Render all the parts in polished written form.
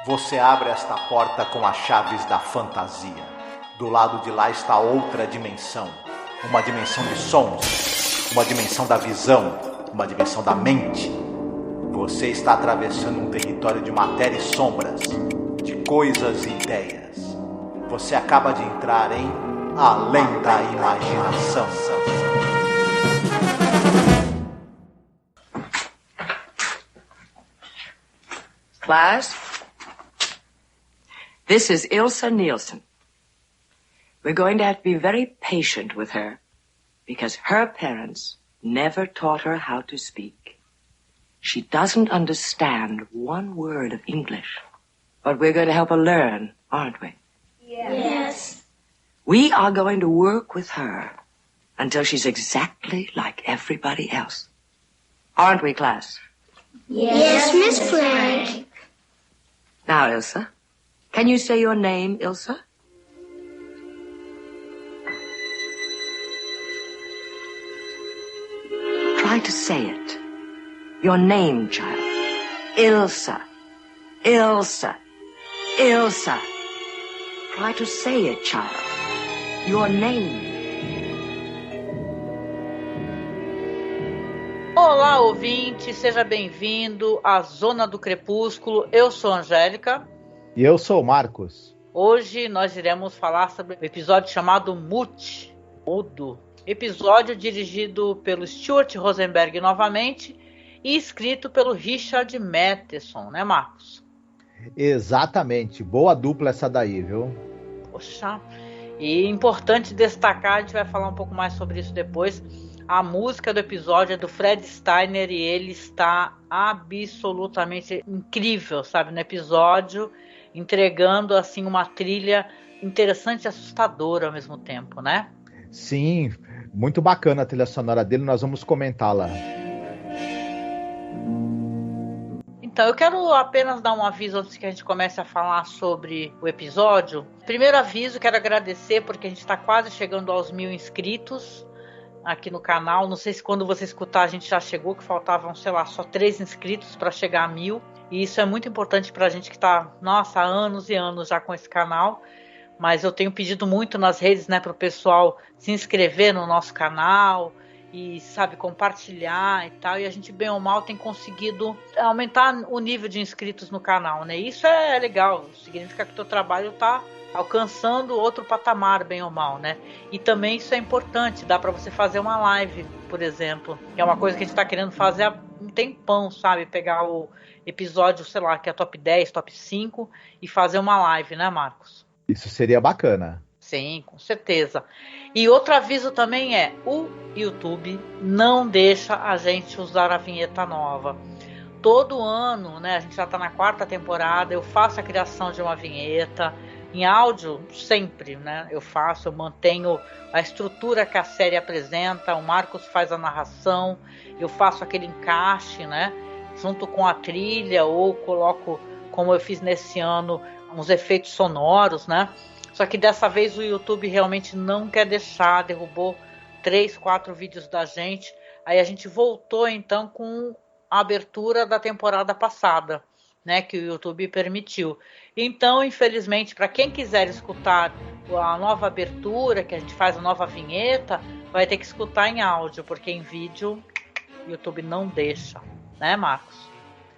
Você abre esta porta com as chaves da fantasia. Do lado de lá está outra dimensão. Uma dimensão de sons, uma dimensão da visão, uma dimensão da mente. Você está atravessando um território de matéria e sombras, de coisas e ideias. Você acaba de entrar em Além da Imaginação. Class, this is Ilsa Nielsen. We're going to have to be very patient with her because her parents never taught her how to speak. She doesn't understand one word of English, but we're going to help her learn, aren't we? Yes. We are going to work with her until she's exactly like everybody else. Aren't we, class? Yes, Miss Frank. Now, Ilsa, can you say your name, Ilsa? Try to say it. Your name, child. Ilsa. Ilsa. Ilsa. Try to say it, child. Your name. Olá, ouvinte, seja bem-vindo à Zona do Crepúsculo. Eu sou a Angélica. E eu sou o Marcos. Hoje nós iremos falar sobre o episódio chamado Mute, Mudo. Episódio dirigido pelo Stuart Rosenberg novamente e escrito pelo Richard Matheson, né, Marcos? Exatamente. Boa dupla essa daí, viu? Poxa. E importante destacar, a gente vai falar um pouco mais sobre isso depois, a música do episódio é do Fred Steiner e ele está absolutamente incrível, sabe, no episódio, entregando assim uma trilha interessante e assustadora ao mesmo tempo, né? Sim, muito bacana a trilha sonora dele, nós vamos comentá-la. Então, eu quero apenas dar um aviso antes que a gente comece a falar sobre o episódio. Primeiro aviso, quero agradecer porque a gente está quase chegando aos 1.000 inscritos aqui no canal. Não sei se quando você escutar a gente já chegou, que faltavam, sei lá, só 3 inscritos para chegar a 1.000. E isso é muito importante para a gente que está, nossa, há anos e anos já com esse canal. Mas eu tenho pedido muito nas redes, né, para o pessoal se inscrever no nosso canal e, sabe, compartilhar e tal. E a gente, bem ou mal, tem conseguido aumentar o nível de inscritos no canal, né? Isso é legal, significa que o teu trabalho está alcançando outro patamar, bem ou mal, né? E também isso é importante, dá para você fazer uma live, por exemplo, que é uma coisa que a gente está querendo fazer há um tempão, sabe? Pegar o episódio, sei lá, que é top 10, top 5 e fazer uma live, né, Marcos? Isso seria bacana. Sim, com certeza. E outro aviso também é, o YouTube não deixa a gente usar a vinheta nova. Todo ano, né, a gente já está na 4ª temporada, eu faço a criação de uma vinheta, em áudio sempre, né, eu mantenho a estrutura que a série apresenta, o Marcos faz a narração, eu faço aquele encaixe, né, junto com a trilha, ou coloco, como eu fiz nesse ano, uns efeitos sonoros, né? Só que dessa vez o YouTube realmente não quer deixar, derrubou 3, 4 vídeos da gente. Aí a gente voltou então com a abertura da temporada passada, né? Que o YouTube permitiu. Então, infelizmente, para quem quiser escutar a nova abertura, que a gente faz a nova vinheta, vai ter que escutar em áudio, porque em vídeo o YouTube não deixa, né, Marcos?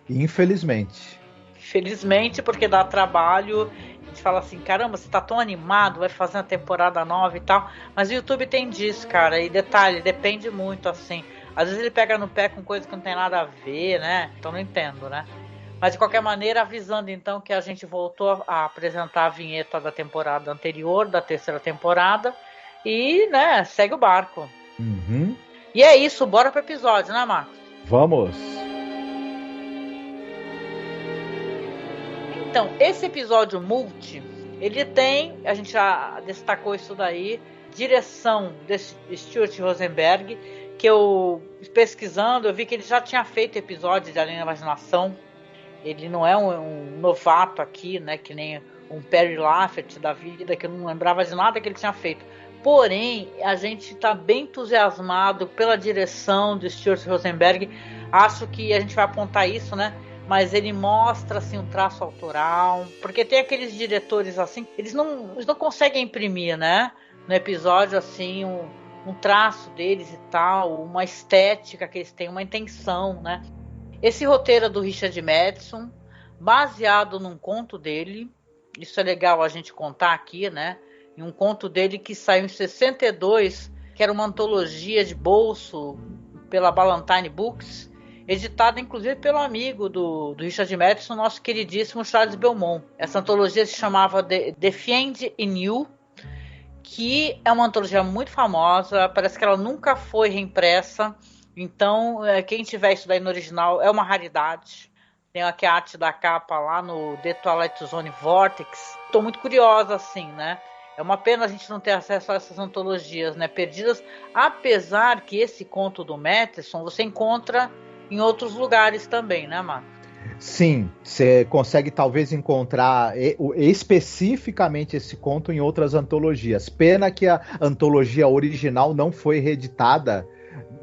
Infelizmente. Felizmente, porque dá trabalho. A gente fala assim, caramba, você tá tão animado, vai fazer uma temporada nova e tal. Mas o YouTube tem disso, cara. E detalhe, depende muito, assim. Às vezes ele pega no pé com coisa que não tem nada a ver, né? Então não entendo, né? Mas de qualquer maneira, avisando então que a gente voltou a apresentar a vinheta da temporada anterior, da 3ª temporada. E, né, segue o barco. Uhum. E é isso, bora pro episódio, né, Marcos? Vamos! Então, esse episódio Multi, ele tem, a gente já destacou isso daí, direção desse Stuart Rosenberg, que eu, pesquisando, eu vi que ele já tinha feito episódios de Além da Imaginação. Ele não é um novato aqui, né, que nem um Perry Laffert da vida, que eu não lembrava de nada que ele tinha feito. Porém, a gente está bem entusiasmado pela direção do Stuart Rosenberg. Acho que a gente vai apontar isso, né? mas ele mostra assim um traço autoral, porque tem aqueles diretores assim, eles não conseguem imprimir, né, no episódio assim um traço deles e tal, uma estética que eles têm, uma intenção, né. Esse roteiro é do Richard Matheson, baseado num conto dele, isso é legal a gente contar aqui, né, em um conto dele que saiu em 62, que era uma antologia de bolso pela Ballantine Books, editada inclusive pelo amigo do Richard Matheson, nosso queridíssimo Charles Beaumont. Essa antologia se chamava The Fiend in You, que é uma antologia muito famosa, parece que ela nunca foi reimpressa, então quem tiver isso daí no original é uma raridade. Tem aqui a arte da capa lá no The Twilight Zone Vortex. Estou muito curiosa, assim, né? É uma pena a gente não ter acesso a essas antologias, né, perdidas, apesar que esse conto do Matheson você encontra em outros lugares também, né, Marco? Sim, você consegue talvez encontrar especificamente esse conto em outras antologias. Pena que a antologia original não foi reeditada,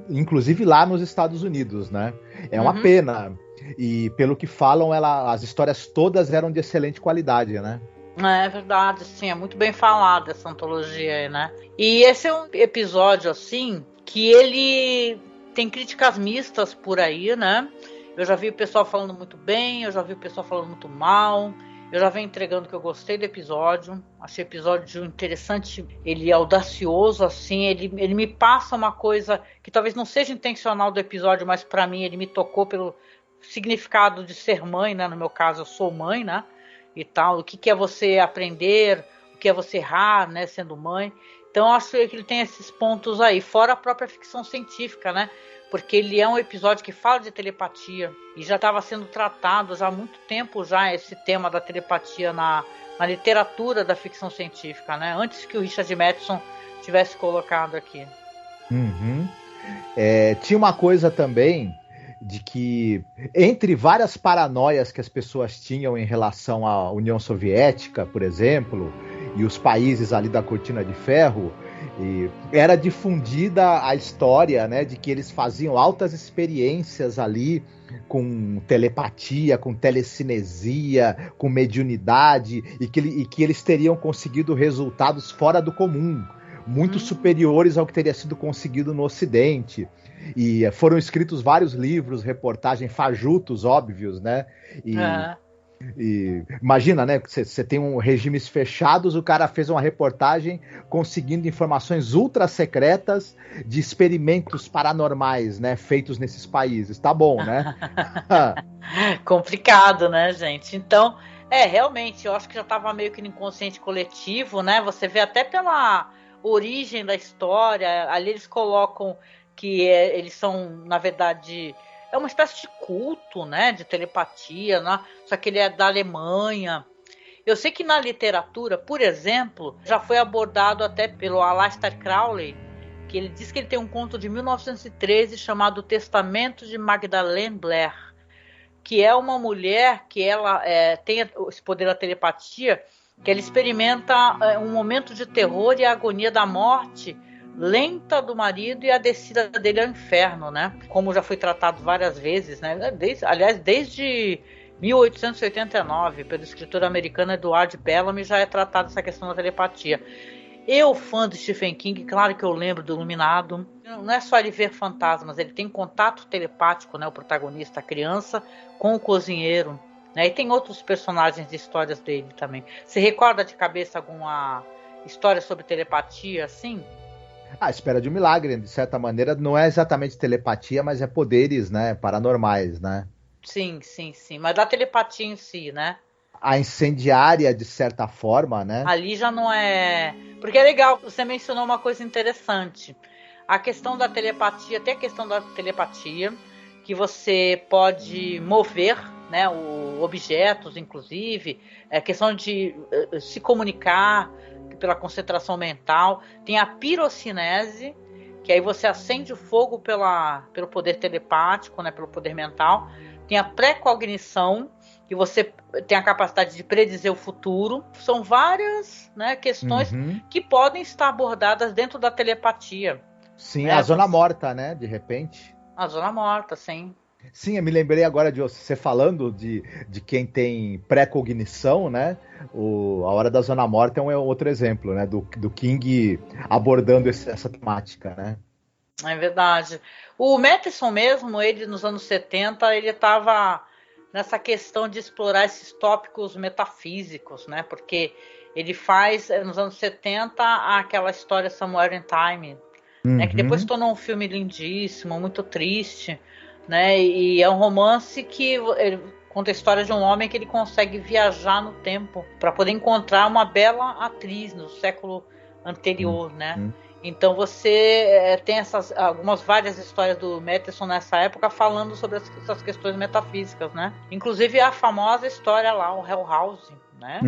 inclusive lá nos Estados Unidos, né? É uma pena. E pelo que falam, as histórias todas eram de excelente qualidade, né? É verdade, sim, é muito bem falada essa antologia aí, né? E esse é um episódio, assim, que ele tem críticas mistas por aí, né? Eu já vi o pessoal falando muito bem, eu já vi o pessoal falando muito mal, eu já venho entregando que eu gostei do episódio, achei o episódio interessante, ele é audacioso, assim, ele me passa uma coisa que talvez não seja intencional do episódio, mas pra mim ele me tocou pelo significado de ser mãe, né? No meu caso, eu sou mãe, né? E tal, o que é você aprender, o que é você errar, né? Sendo mãe. Então, eu acho que ele tem esses pontos aí, fora a própria ficção científica, né? Porque ele é um episódio que fala de telepatia e já estava sendo tratado já há muito tempo já esse tema da telepatia na literatura da ficção científica, né? Antes que o Richard Matheson tivesse colocado aqui. Tinha uma coisa também de que, entre várias paranoias que as pessoas tinham em relação à União Soviética, por exemplo, e os países ali da Cortina de Ferro, era difundida a história, né, de que eles faziam altas experiências ali com telepatia, com telecinesia, com mediunidade, e que eles teriam conseguido resultados fora do comum, muito superiores ao que teria sido conseguido no Ocidente. E foram escritos vários livros, reportagens fajutos, óbvios, né? E imagina, né? Você tem regimes fechados, o cara fez uma reportagem conseguindo informações ultra secretas de experimentos paranormais, né? Feitos nesses países. Tá bom, né? Complicado, né, gente? Então, realmente, eu acho que já estava meio que no inconsciente coletivo, né? Você vê até pela origem da história, ali eles colocam que eles são, na verdade, é uma espécie de culto, né, de telepatia, né? Só que ele é da Alemanha. Eu sei que na literatura, por exemplo, já foi abordado até pelo Aleister Crowley, que ele diz que ele tem um conto de 1913 chamado Testamento de Magdalene Blair, que é uma mulher que ela tem esse poder da telepatia, que ela experimenta um momento de terror e a agonia da morte lenta do marido e a descida dele ao inferno, né? Como já foi tratado várias vezes, né? Desde 1889, pelo escritor americano Edward Bellamy, já é tratada essa questão da telepatia. Eu, fã de Stephen King, claro que eu lembro do Iluminado. Não é só ele ver fantasmas, ele tem contato telepático, né? O protagonista, a criança, com o cozinheiro, né? E tem outros personagens de histórias dele também. Você recorda de cabeça alguma história sobre telepatia, assim? A Espera de um Milagre, de certa maneira, não é exatamente telepatia, mas é poderes, né, paranormais, né? Sim, mas da telepatia em si, né? A Incendiária, de certa forma, né? Ali já não é... Porque é legal, você mencionou uma coisa interessante. A questão da telepatia, tem a questão da telepatia, que você pode mover, né, objetos, inclusive, a questão de se comunicar pela concentração mental. Tem a pirocinese, que aí você acende o fogo pelo poder telepático, né, pelo poder mental. Tem a precognição, que você tem a capacidade de predizer o futuro. São várias, né, questões que podem estar abordadas dentro da telepatia. Sim, a zona morta, né, de repente. A zona morta, sim. Sim, eu me lembrei agora de você falando de quem tem pré-cognição, né? A Hora da Zona Morta é um outro exemplo, né? Do King abordando essa temática, né? É verdade. O Matheson mesmo, ele nos anos 70, ele estava nessa questão de explorar esses tópicos metafísicos, né? Porque ele faz, nos anos 70, aquela história Somewhere in Time, né? Que depois se tornou um filme lindíssimo, muito triste, né? E é um romance que ele conta a história de um homem que ele consegue viajar no tempo para poder encontrar uma bela atriz no século anterior, né? Então você tem várias histórias do Matheson nessa época falando sobre essas questões metafísicas, né? Inclusive a famosa história lá, o Hell House, né?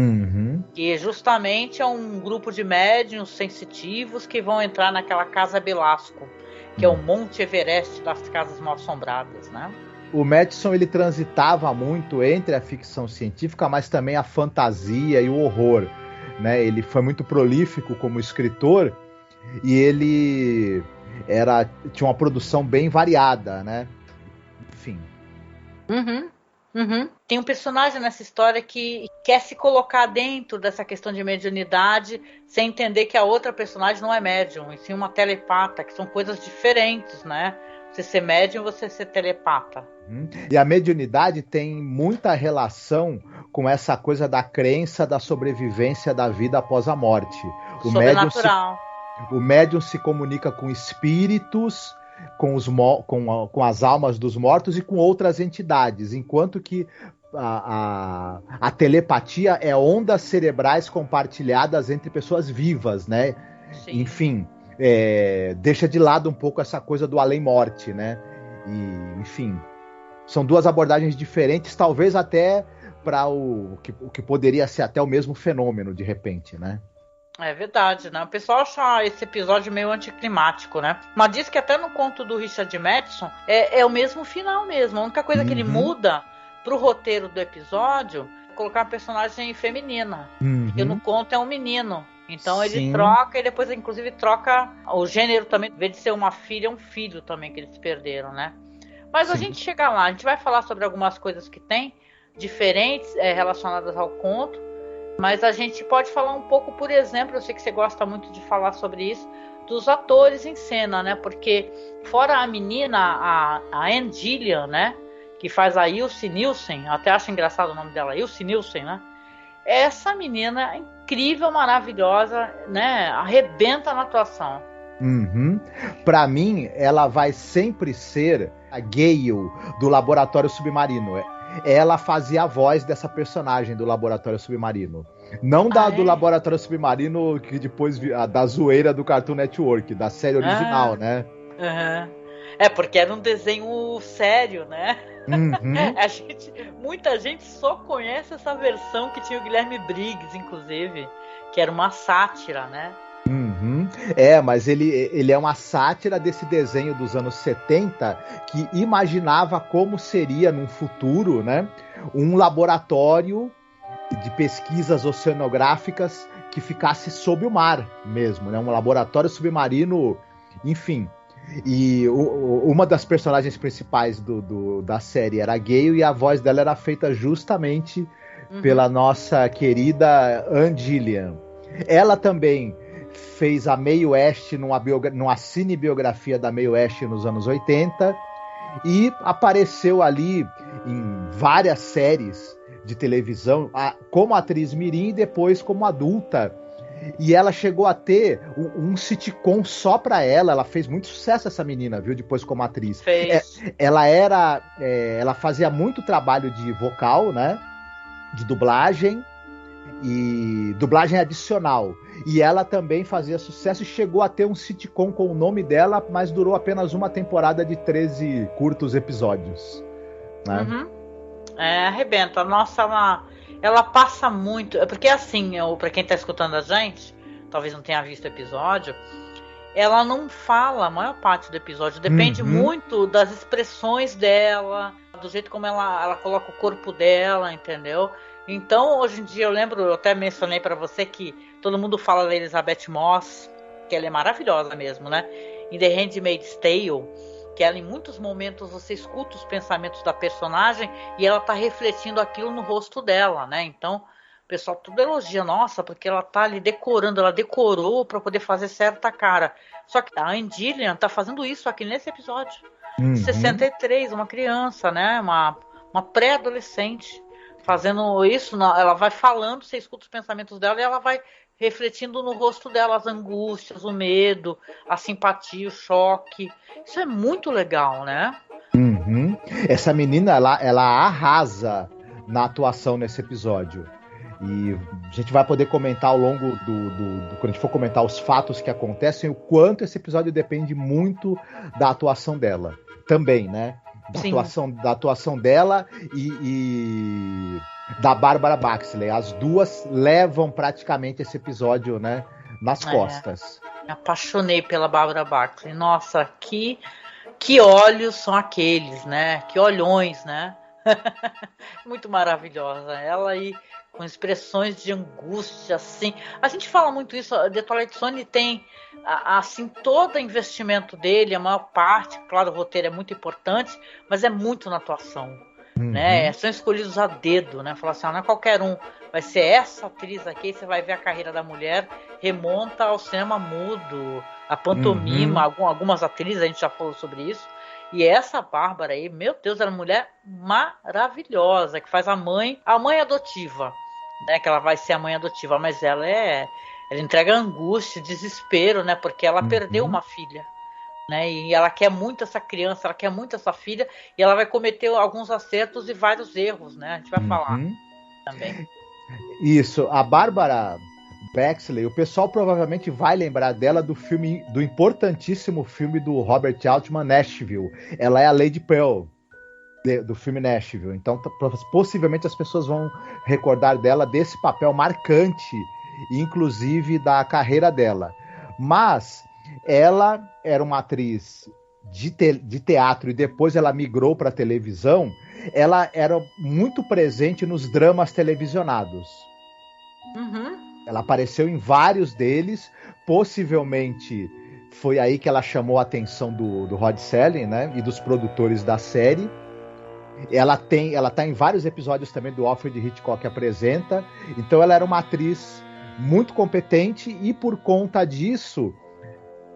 Que justamente é um grupo de médiuns sensitivos que vão entrar naquela casa Belasco, que é o Monte Everest das casas mal assombradas, né? O Matheson, ele transitava muito entre a ficção científica, mas também a fantasia e o horror, né? Ele foi muito prolífico como escritor e ele tinha uma produção bem variada, né? Enfim. Tem um personagem nessa história que quer se colocar dentro dessa questão de mediunidade sem entender que a outra personagem não é médium, e sim uma telepata, que são coisas diferentes, né? Você ser médium, você ser telepata. E a mediunidade tem muita relação com essa coisa da crença da sobrevivência da vida após a morte. Sobrenatural. O médium se comunica com espíritos, com as almas dos mortos e com outras entidades, enquanto que a telepatia é ondas cerebrais compartilhadas entre pessoas vivas, né? Sim. Enfim, deixa de lado um pouco essa coisa do além-morte, né? E, enfim, são duas abordagens diferentes, talvez até para o que poderia ser até o mesmo fenômeno, de repente, né? É verdade, né? O pessoal acha esse episódio meio anticlimático, né? Mas diz que até no conto do Richard Matheson é o mesmo final mesmo. A única coisa que ele muda pro roteiro do episódio é colocar uma personagem feminina. Porque no conto é um menino. Então ele troca e depois inclusive troca o gênero também. Em vez de ser uma filha, é um filho também que eles perderam, né? Mas a gente chega lá, a gente vai falar sobre algumas coisas que tem diferentes relacionadas ao conto. Mas a gente pode falar um pouco, por exemplo, eu sei que você gosta muito de falar sobre isso, dos atores em cena, né? Porque fora a menina, a Anne Gillian, né? Que faz a Ilse Nielsen, eu até acho engraçado o nome dela, Ilse Nielsen, né? Essa menina é incrível, maravilhosa, né? Arrebenta na atuação. Pra mim, ela vai sempre ser a Gale do Laboratório Submarino. Ela fazia a voz dessa personagem do Laboratório Submarino. Não do Laboratório Submarino, que depois da zoeira do Cartoon Network, da série original, né? Porque era um desenho sério, né? Muita gente só conhece essa versão que tinha o Guilherme Briggs, inclusive, que era uma sátira, né? Mas ele é uma sátira desse desenho dos anos 70 que imaginava como seria num futuro, né, um laboratório de pesquisas oceanográficas que ficasse sob o mar mesmo, né, um laboratório submarino, enfim. E uma das personagens principais da série era a Gale e a voz dela era feita justamente pela nossa querida Anne Gillian. Ela também fez a Mae West numa cinebiografia da Mae West nos anos 80 e apareceu ali em várias séries de televisão como atriz mirim e depois como adulta. E ela chegou a ter um sitcom só pra ela fez muito sucesso essa menina, viu, depois como atriz. Ela fazia muito trabalho de vocal, né, de dublagem e dublagem adicional. E ela também fazia sucesso e chegou a ter um sitcom com o nome dela, mas durou apenas uma temporada de 13 curtos episódios. Né? Arrebenta. Nossa, ela passa muito. Porque assim, pra quem tá escutando a gente, talvez não tenha visto o episódio, ela não fala a maior parte do episódio. Depende muito das expressões dela, do jeito como ela coloca o corpo dela, entendeu? Então, hoje em dia, eu até mencionei pra você que todo mundo fala da Elizabeth Moss, que ela é maravilhosa mesmo, né? Em The Handmaid's Tale, que ela, em muitos momentos, você escuta os pensamentos da personagem e ela tá refletindo aquilo no rosto dela, né? Então, o pessoal tudo elogia, nossa, porque ela tá ali decorando, ela decorou para poder fazer certa cara. Só que a Ann Gillian tá fazendo isso aqui nesse episódio. 63, uma criança, né? Uma pré-adolescente fazendo isso. Ela vai falando, você escuta os pensamentos dela e ela vai refletindo no rosto dela as angústias, o medo, a simpatia, o choque. Isso é muito legal, né? Essa menina, ela arrasa na atuação nesse episódio. E a gente vai poder comentar ao longo quando a gente for comentar os fatos que acontecem, o quanto esse episódio depende muito da atuação dela. Também, né? Da atuação dela e da Bárbara Baxley. As duas levam praticamente esse episódio, né, nas costas. Me apaixonei pela Bárbara Baxley. Nossa, que olhos são aqueles, né? Que olhões, né? Muito maravilhosa. Ela aí com expressões de angústia, assim. A gente fala muito isso. The Twilight Zone tem, assim, todo o investimento dele, a maior parte, claro, o roteiro é muito importante, mas é muito na atuação, né? São escolhidos a dedo, né? Falar assim, não é qualquer um, vai ser essa atriz aqui, você vai ver a carreira da mulher, remonta ao cinema mudo, a pantomima, algumas atrizes, a gente já falou sobre isso. E essa Bárbara aí, meu Deus, ela é uma mulher maravilhosa, que faz a mãe adotiva, né? Que ela vai ser a mãe adotiva, mas ela entrega angústia, desespero, né? Porque ela perdeu uma filha, né? E ela quer muito essa criança, ela quer muito essa filha, e ela vai cometer alguns acertos e vários erros, né? A gente vai falar também. Isso, a Bárbara Baxley, o pessoal provavelmente vai lembrar dela do importantíssimo filme do Robert Altman, Nashville. Ela é a Lady Pearl do filme Nashville. Então, possivelmente as pessoas vão recordar dela desse papel marcante, inclusive da carreira dela. Mas ela era uma atriz de teatro e depois ela migrou para televisão. Ela era muito presente nos dramas televisionados. Ela apareceu em vários deles, possivelmente foi aí que ela chamou a atenção do Rod Serling, né, e dos produtores da série. Ela tá em vários episódios também do Alfred Hitchcock Apresenta, então ela era uma atriz muito competente e por conta disso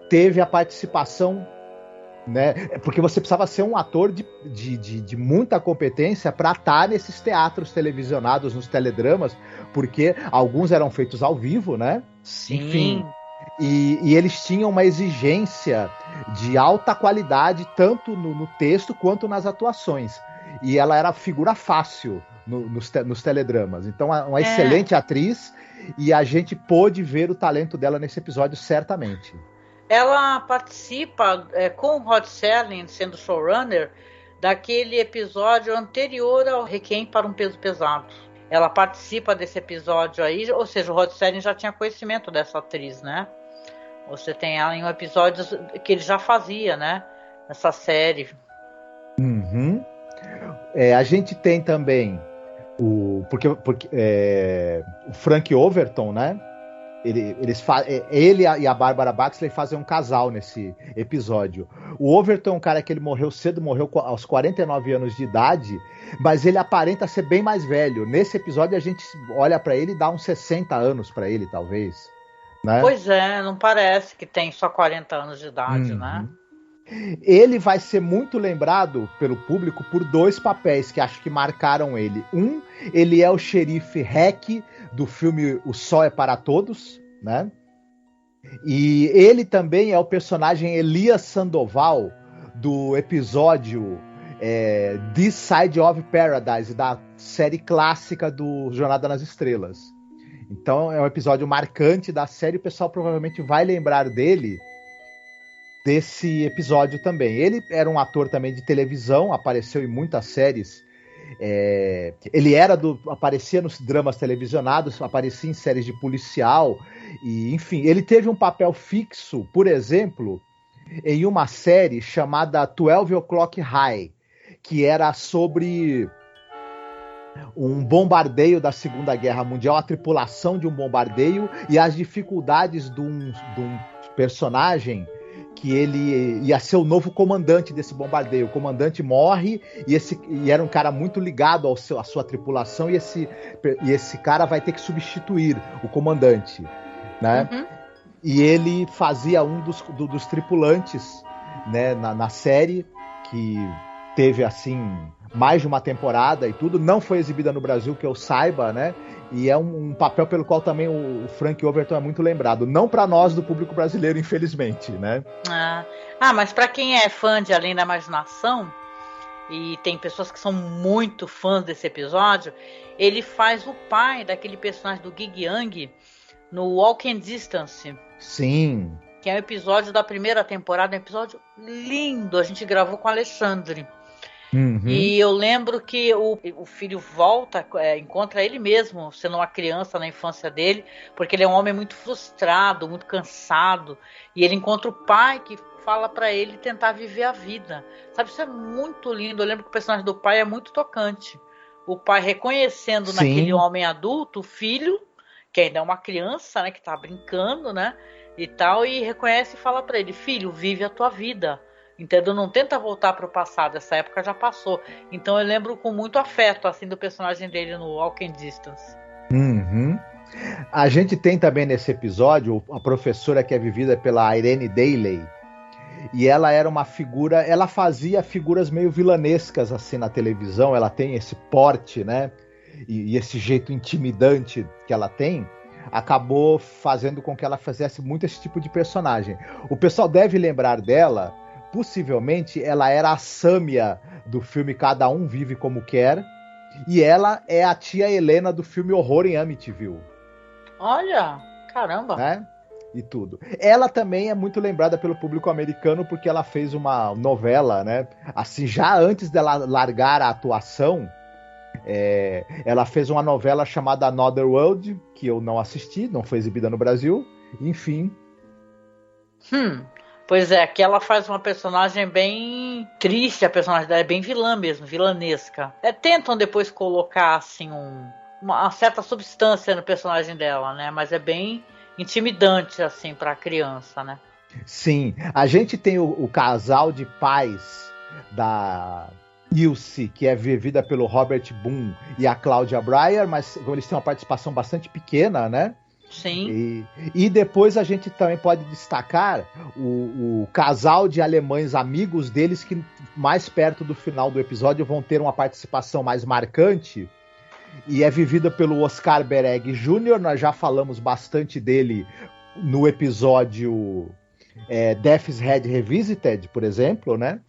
teve a participação, né, porque você precisava ser um ator de muita competência para estar nesses teatros televisionados, nos teledramas, porque alguns eram feitos ao vivo, né? Sim. Enfim, e eles tinham uma exigência de alta qualidade, tanto no texto quanto nas atuações. E ela era figura fácil nos teledramas. Então, uma excelente atriz, e a gente pôde ver o talento dela nesse episódio, certamente. Ela participa com o Rod Serling, sendo showrunner, daquele episódio anterior ao Requiem para um Peso Pesado. Ela participa desse episódio aí, ou seja, o Rod Serling já tinha conhecimento dessa atriz, né? Você tem ela em um episódio que ele já fazia, né? Nessa série. A gente tem também o Frank Overton, né? Ele e a Bárbara Baxley fazem um casal nesse episódio. O Overton é um cara que ele morreu cedo, morreu aos 49 anos de idade, mas ele aparenta ser bem mais velho. Nesse episódio a gente olha pra ele e dá uns 60 anos pra ele, talvez. Né? Pois é, não parece que tem só 40 anos de idade, né? Ele vai ser muito lembrado pelo público por dois papéis que acho que marcaram ele. Ele é o xerife Heck do filme O Sol é para Todos, né? E ele também é o personagem Elias Sandoval do episódio This Side of Paradise, da série clássica do Jornada nas Estrelas. Então é um episódio marcante da série, o pessoal provavelmente vai lembrar desse episódio também. Ele era um ator também de televisão, apareceu em muitas séries. Ele aparecia nos dramas televisionados, aparecia em séries de policial, e enfim, ele teve um papel fixo, por exemplo, em uma série chamada 12 O'Clock High, que era sobre um bombardeio da Segunda Guerra Mundial, a tripulação de um bombardeio e as dificuldades de um personagem que ele ia ser o novo comandante desse bombardeio. O comandante morre e era um cara muito ligado à sua tripulação, e esse cara vai ter que substituir o comandante, né? Uhum. E ele fazia um dos tripulantes, né, na série, que teve assim mais de uma temporada e tudo. Não foi exibida no Brasil, que eu saiba, né? E é um papel pelo qual também o Frank Overton é muito lembrado. Não para nós do público brasileiro, infelizmente, né? Mas para quem é fã de Além da Imaginação, e tem pessoas que são muito fãs desse episódio, ele faz o pai daquele personagem do Gig Young no Walking Distance. Sim. Que é um episódio da primeira temporada, um episódio lindo. A gente gravou com o Alexandre. Uhum. E eu lembro que o filho volta, encontra ele mesmo, sendo uma criança na infância dele, porque ele é um homem muito frustrado, muito cansado, e ele encontra o pai que fala pra ele tentar viver a vida. Sabe, isso é muito lindo. Eu lembro que o personagem do pai é muito tocante. O pai reconhecendo Sim. naquele homem adulto o filho, que ainda é uma criança, né, que tá brincando, né, e tal, e reconhece e fala pra ele: filho, vive a tua vida. Entendeu? Não tenta voltar para o passado, essa época já passou. Então eu lembro com muito afeto assim do personagem dele no Walking Distance. Uhum. A gente tem também nesse episódio a professora que é vivida pela Irene Daly, e ela era uma figura, ela fazia figuras meio vilanescas assim na televisão. Ela tem esse porte, né, e esse jeito intimidante que ela tem, acabou fazendo com que ela fizesse muito esse tipo de personagem. O pessoal deve lembrar dela. Possivelmente ela era a Sâmia do filme Cada Um Vive Como Quer, e ela é a tia Helena do filme Horror em Amityville. Olha, caramba! Né? E tudo. Ela também é muito lembrada pelo público americano porque ela fez uma novela, né? Assim, já antes dela largar a atuação, ela fez uma novela chamada Another World, que eu não assisti, não foi exibida no Brasil. Enfim. Pois é, aqui ela faz uma personagem bem triste, a personagem dela é bem vilã mesmo, vilanesca. Tentam depois colocar assim uma certa substância no personagem dela, né? Mas é bem intimidante assim para a criança, né? Sim, a gente tem o casal de pais da Ilse, que é vivida pelo Robert Boone e a Claudia Breyer, mas eles têm uma participação bastante pequena, né? Sim. E depois a gente também pode destacar o casal de alemães amigos deles, que mais perto do final do episódio vão ter uma participação mais marcante, e é vivida pelo Oscar Bereg Jr. Nós já falamos bastante dele no episódio Death's Head Revisited, por exemplo, né?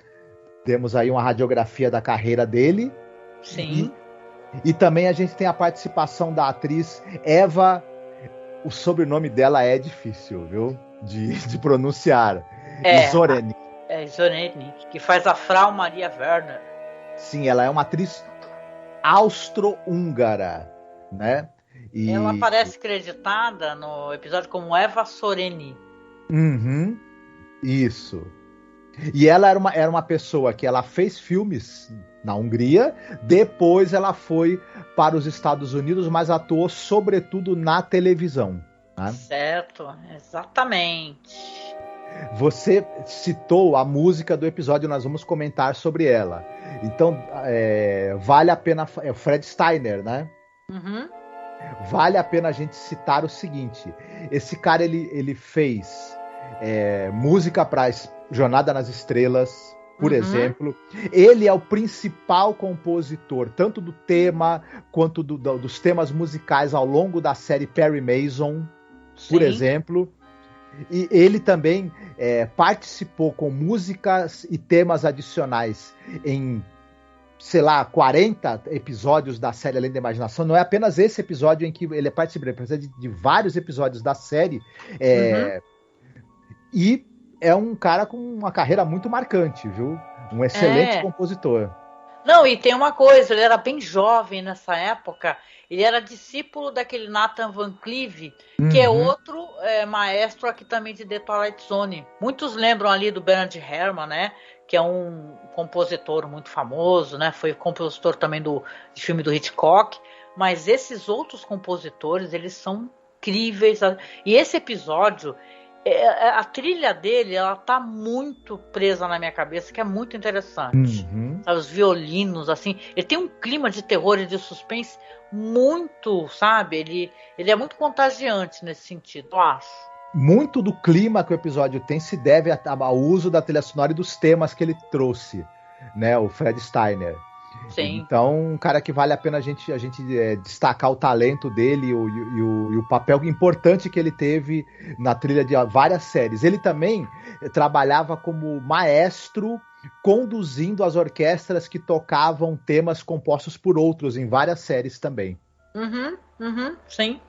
Temos aí uma radiografia da carreira dele. Sim. E também a gente tem a participação da atriz Eva. O sobrenome dela é difícil, viu? De pronunciar. Zoreni. Zoreni, que faz a Frau Maria Werner. Sim, ela é uma atriz austro-húngara, né? E ela aparece creditada no episódio como Eva Soreni. Uhum, isso. E ela era uma pessoa que ela fez filmes na Hungria, depois ela foi para os Estados Unidos, mas atuou sobretudo na televisão. Né? Certo, exatamente. Você citou a música do episódio, nós vamos comentar sobre ela. Então, vale a pena... É o Fred Steiner, né? Uhum. Vale a pena a gente citar o seguinte. Esse cara, ele fez música para Jornada nas Estrelas, por exemplo. Ele é o principal compositor, tanto do tema, quanto dos temas musicais ao longo da série Perry Mason, por exemplo. E ele também participou com músicas e temas adicionais em, sei lá, 40 episódios da série Além da Imaginação. Não é apenas esse episódio em que ele participa, ele participa de vários episódios da série. E é um cara com uma carreira muito marcante, viu? Um excelente compositor. Não, e tem uma coisa, ele era bem jovem nessa época, ele era discípulo daquele Nathan Van Cleave, que é outro maestro aqui também de The Twilight Zone. Muitos lembram ali do Bernard Herrmann, né? Que é um compositor muito famoso, né? Foi compositor também de filme do Hitchcock, mas esses outros compositores, eles são incríveis. E esse episódio, A trilha dele, ela tá muito presa na minha cabeça, que é muito interessante. Sabe, os violinos, assim. Ele tem um clima de terror e de suspense muito, sabe? Ele é muito contagiante nesse sentido, eu acho. Muito do clima que o episódio tem se deve ao uso da trilha sonora e dos temas que ele trouxe, né? O Fred Steiner. Sim. Então, um cara que vale a pena a gente destacar o talento dele e o papel importante que ele teve na trilha de várias séries. Ele também trabalhava como maestro, conduzindo as orquestras que tocavam temas compostos por outros em várias séries também. Sim.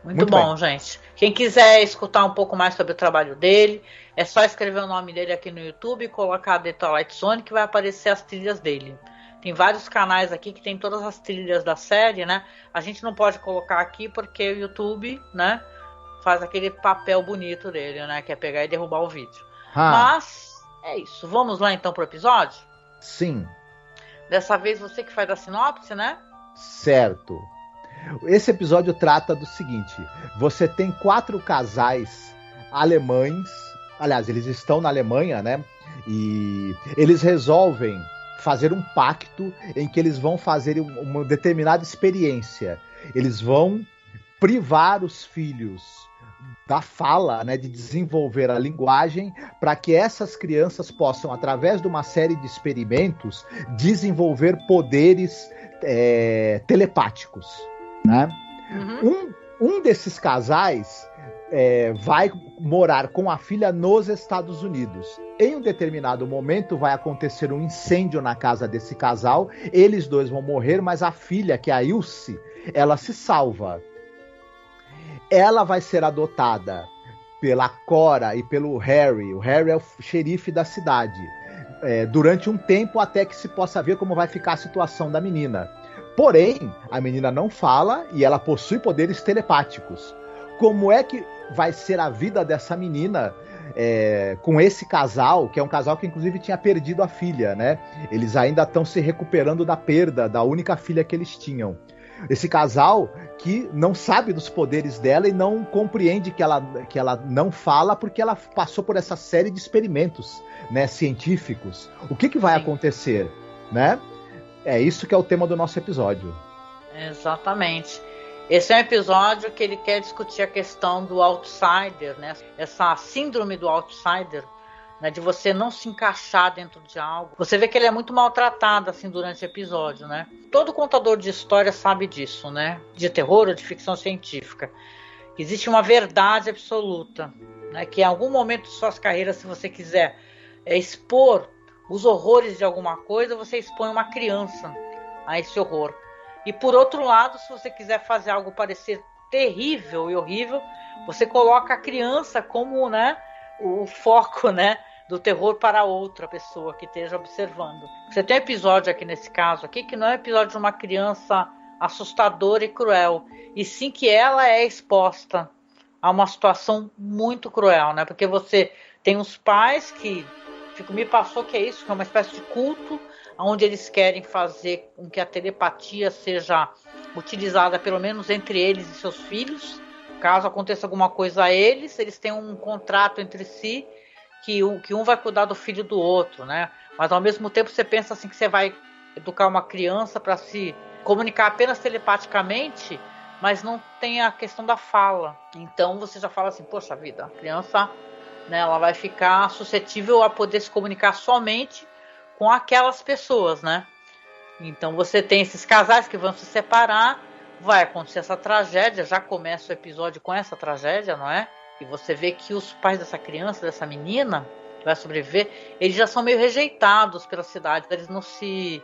Muito bom, bem. Gente. Quem quiser escutar um pouco mais sobre o trabalho dele, é só escrever o nome dele aqui no YouTube e colocar The Twilight Zone, que vai aparecer as trilhas dele. Tem vários canais aqui que tem todas as trilhas da série, né? A gente não pode colocar aqui porque o YouTube, né, faz aquele papel bonito dele, né? Que é pegar e derrubar o vídeo. Mas é isso. Vamos lá então pro episódio? Sim. Dessa vez você que faz a sinopse, né? Certo. Esse episódio trata do seguinte: você tem 4 casais alemães, aliás, eles estão na Alemanha, né? E eles resolvem fazer um pacto em que eles vão fazer uma determinada experiência. Eles vão privar os filhos da fala, né, de desenvolver a linguagem, para que essas crianças possam, através de uma série de experimentos, desenvolver poderes telepáticos, né? Um desses casais vai morar com a filha nos Estados Unidos. Em um determinado momento vai acontecer um incêndio na casa desse casal, eles dois vão morrer, mas a filha, que é a Ilse, ela se salva. Ela vai ser adotada pela Cora e pelo Harry. O Harry é o xerife da cidade. Durante um tempo, até que se possa ver como vai ficar a situação da menina. Porém, a menina não fala e ela possui poderes telepáticos. Como é que vai ser a vida dessa menina com esse casal, que é um casal que inclusive tinha perdido a filha, né? Eles ainda estão se recuperando da perda da única filha que eles tinham. Esse casal que não sabe dos poderes dela e não compreende que ela não fala porque ela passou por essa série de experimentos, né, científicos. O que vai acontecer, né? É isso que é o tema do nosso episódio. Exatamente. Esse é um episódio que ele quer discutir a questão do outsider, né? Essa síndrome do outsider, né? De você não se encaixar dentro de algo. Você vê que ele é muito maltratado assim durante o episódio, né? Todo contador de história sabe disso, né? De terror ou de ficção científica. Existe uma verdade absoluta, né? Que em algum momento de suas carreiras, se você quiser expor os horrores de alguma coisa, você expõe uma criança a esse horror. E por outro lado, se você quiser fazer algo parecer terrível e horrível, você coloca a criança como, né, o foco, né, do terror para outra pessoa que esteja observando. Você tem um episódio aqui nesse caso aqui que não é um episódio de uma criança assustadora e cruel, e sim que ela é exposta a uma situação muito cruel, né? Porque você tem os pais que me passou que é isso, que é uma espécie de culto, onde eles querem fazer com que a telepatia seja utilizada pelo menos entre eles e seus filhos. Caso aconteça alguma coisa a eles, eles têm um contrato entre si que um vai cuidar do filho do outro, né? Mas ao mesmo tempo você pensa assim que você vai educar uma criança para se comunicar apenas telepaticamente, mas não tem a questão da fala. Então você já fala assim, poxa vida, a criança, né, ela vai ficar suscetível a poder se comunicar somente com aquelas pessoas, né? Então você tem esses casais que vão se separar, vai acontecer essa tragédia, já começa o episódio com essa tragédia, não é? E você vê que os pais dessa criança, dessa menina que vai sobreviver, eles já são meio rejeitados pela cidade, eles não se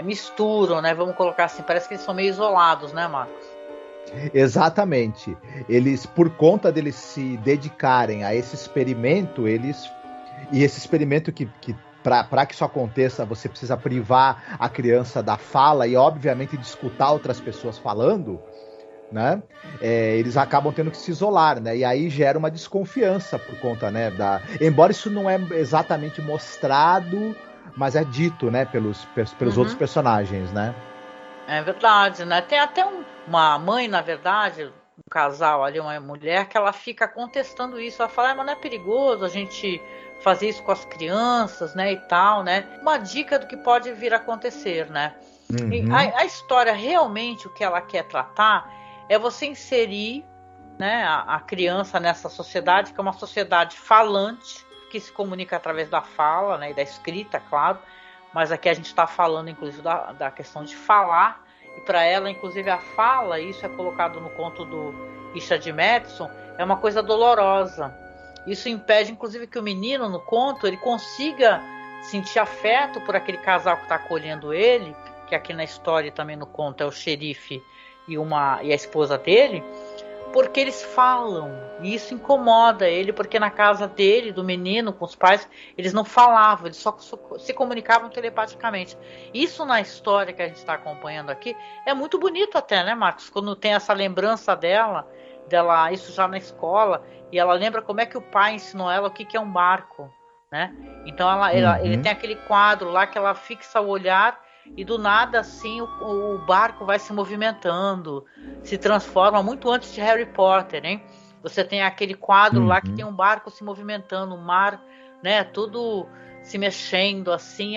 misturam, né? Vamos colocar assim, parece que eles são meio isolados, né, Marcos? Exatamente. Eles, por conta deles se dedicarem a esse experimento, e esse experimento que para que isso aconteça, você precisa privar a criança da fala e, obviamente, de escutar outras pessoas falando, né? Eles acabam tendo que se isolar, né? E aí gera uma desconfiança por conta, né? Embora isso não é exatamente mostrado, mas é dito, né? Pelos outros personagens, né? É verdade, né? Tem até uma mãe, na verdade, casal ali, uma mulher, que ela fica contestando isso. Ela fala, mas não é perigoso a gente fazer isso com as crianças, né, e tal, né? Uma dica do que pode vir a acontecer, né? E a história, realmente, o que ela quer tratar é você inserir, né, a criança nessa sociedade, que é uma sociedade falante, que se comunica através da fala, né, e da escrita, claro, mas aqui a gente está falando, inclusive, da questão de falar, e para ela, inclusive, a fala, isso é colocado no conto do Richard Matheson, é uma coisa dolorosa. Isso impede, inclusive, que o menino, no conto, ele consiga sentir afeto por aquele casal que está acolhendo ele, que aqui na história e também no conto é o xerife e a esposa dele, porque eles falam, e isso incomoda ele, porque na casa dele, do menino, com os pais, eles não falavam, eles só se comunicavam telepaticamente. Isso na história que a gente está acompanhando aqui é muito bonito até, né, Marcos? Quando tem essa lembrança dela, isso já na escola, e ela lembra como é que o pai ensinou ela o que é um barco, né? Então ele tem aquele quadro lá que ela fixa o olhar e do nada assim o barco vai se movimentando, se transforma, muito antes de Harry Potter, hein? Você tem aquele quadro lá que tem um barco se movimentando, o mar, né, tudo se mexendo assim.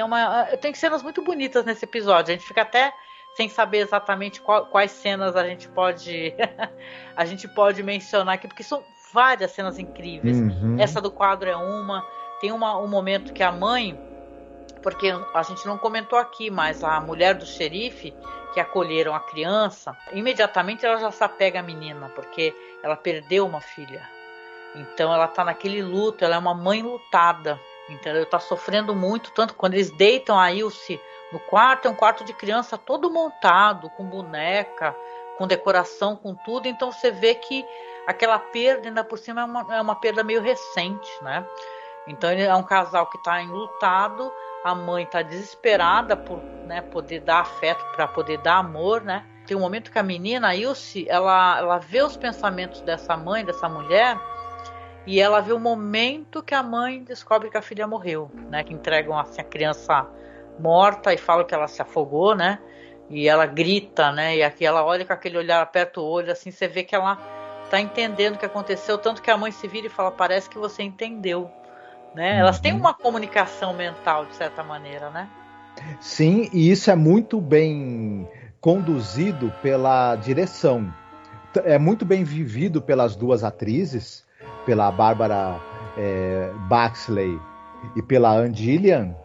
Tem cenas muito bonitas nesse episódio, a gente fica até sem saber exatamente quais cenas a gente pode a gente pode mencionar aqui, porque são várias cenas incríveis. Essa do quadro é uma. Tem um momento que a mãe, porque a gente não comentou aqui, mas a mulher do xerife, que acolheram a criança, imediatamente ela já se apega à menina, porque ela perdeu uma filha. Então ela está naquele luto, ela é uma mãe lutada, entendeu? Está sofrendo muito, tanto quando eles deitam a Ilse no quarto, é um quarto de criança todo montado, com boneca, com decoração, com tudo. Então você vê que aquela perda, ainda por cima, é uma perda meio recente, né? Então ele é um casal que está enlutado, a mãe está desesperada por, né, poder dar afeto, para poder dar amor, né? Tem um momento que a menina, a Ilse, ela vê os pensamentos dessa mãe, dessa mulher, e ela vê o momento que a mãe descobre que a filha morreu, né? Que entregam assim, a criança morta e falam que ela se afogou, né? E ela grita, né? E aqui ela olha com aquele olhar, aperta o olho, assim, você vê que ela tá entendendo o que aconteceu, tanto que a mãe se vira e fala, parece que você entendeu, né? Elas têm uma comunicação mental, de certa maneira, né? Sim, e isso é muito bem conduzido pela direção. É muito bem vivido pelas duas atrizes, pela Barbara Baxley e pela Ann Gillian,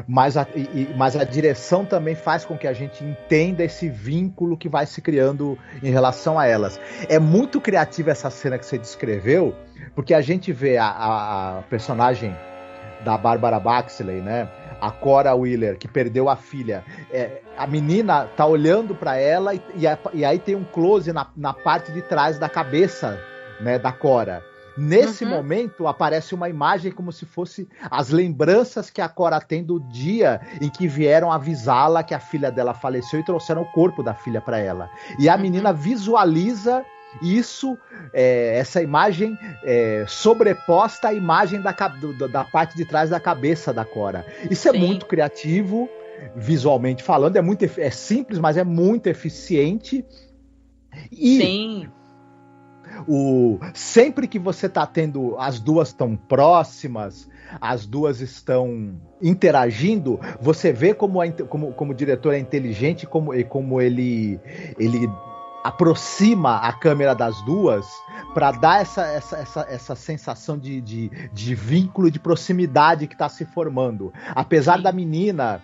mas a direção também faz com que a gente entenda esse vínculo que vai se criando em relação a elas. É muito criativa essa cena que você descreveu, porque a gente vê a personagem da Barbara Baxley, né? A Cora Wheeler, que perdeu a filha. A menina tá olhando para ela e aí tem um close na parte de trás da cabeça, né, da Cora. Nesse momento aparece uma imagem como se fosse as lembranças que a Cora tem do dia em que vieram avisá-la que a filha dela faleceu e trouxeram o corpo da filha para ela. E a menina visualiza isso, essa imagem sobreposta à imagem da parte de trás da cabeça da Cora. Isso é muito criativo, visualmente falando, é simples, mas é muito eficiente. E sim. Sempre que você está tendo, as duas tão próximas, as duas estão interagindo, você vê como o diretor é inteligente, como ele aproxima a câmera das duas para dar essa sensação de vínculo, de proximidade que está se formando. Apesar da menina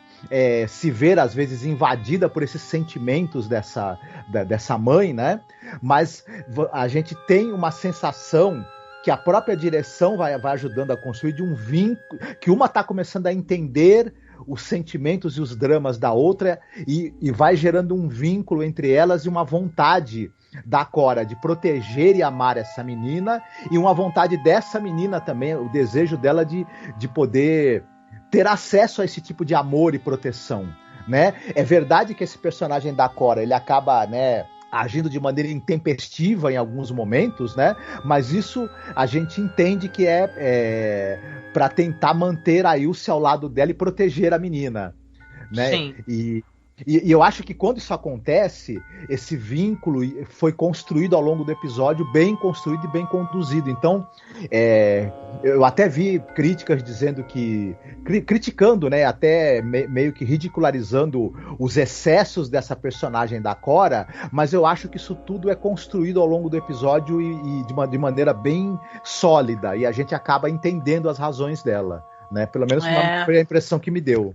se ver às vezes invadida por esses sentimentos dessa mãe, né? Mas a gente tem uma sensação que a própria direção vai ajudando a construir de um vínculo, que uma está começando a entender os sentimentos e os dramas da outra e vai gerando um vínculo entre elas e uma vontade da Cora de proteger e amar essa menina e uma vontade dessa menina também, o desejo dela de poder ter acesso a esse tipo de amor e proteção, né? É verdade que esse personagem da Cora, ele acaba, né, agindo de maneira intempestiva em alguns momentos, né? Mas isso a gente entende que é para tentar manter a Ilse ao lado dela e proteger a menina, né? Sim. E eu acho que quando isso acontece, esse vínculo foi construído ao longo do episódio, bem construído e bem conduzido. Então, eu até vi críticas dizendo que... criticando, né? Até meio que ridicularizando os excessos dessa personagem da Cora, mas eu acho que isso tudo é construído ao longo do episódio e de maneira bem sólida, e a gente acaba entendendo as razões dela, né? Pelo menos foi a impressão que me deu.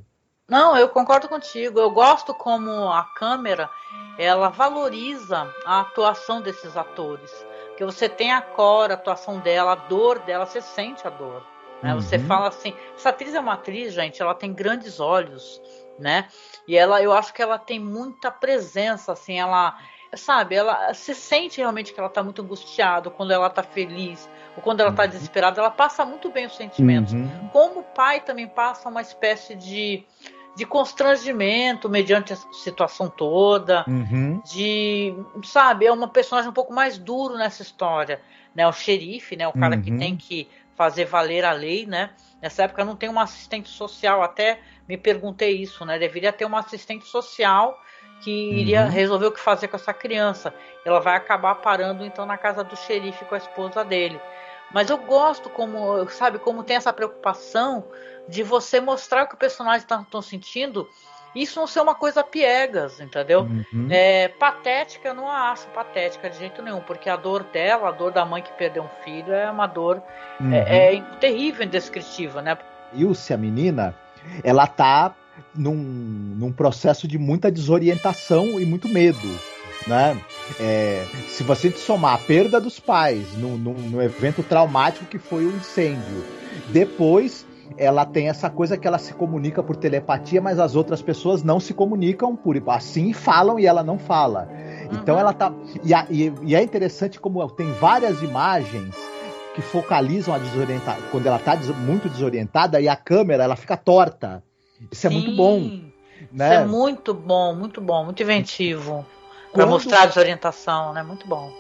Não, eu concordo contigo. Eu gosto como a câmera, ela valoriza a atuação desses atores. Porque você tem a Cora, a atuação dela, a dor dela, você sente a dor. Né? Você fala assim, essa atriz é uma atriz, gente, ela tem grandes olhos, né? E eu acho que ela tem muita presença, assim, ela se sente realmente que ela tá muito angustiada, quando ela tá feliz, ou quando ela tá desesperada, ela passa muito bem os sentimentos. Como o pai também passa uma espécie de constrangimento mediante a situação toda, é uma personagem um pouco mais duro nessa história, né? O xerife, né? O cara que tem que fazer valer a lei, né? Nessa época não tem uma assistente social, até me perguntei isso, né? Deveria ter uma assistente social que iria resolver o que fazer com essa criança. Ela vai acabar parando então na casa do xerife com a esposa dele. Mas eu gosto como tem essa preocupação de você mostrar o que o personagem está sentindo, isso não ser uma coisa piegas, entendeu? Patética, eu não a acho patética de jeito nenhum, porque a dor dela, a dor da mãe que perdeu um filho, é uma dor terrível, indescritível, né? Ilse, a menina, ela tá num processo de muita desorientação e muito medo, né? Se você somar a perda dos pais num evento traumático que foi o incêndio, depois ela tem essa coisa que ela se comunica por telepatia, mas as outras pessoas não se comunicam assim, falam e ela não fala. Então ela tá... E é interessante como tem várias imagens que focalizam a desorientação, quando ela tá muito desorientada, e a câmera ela fica torta. Isso é muito bom, né? Isso é muito bom, muito inventivo. Para mostrar a desorientação, né? Muito bom.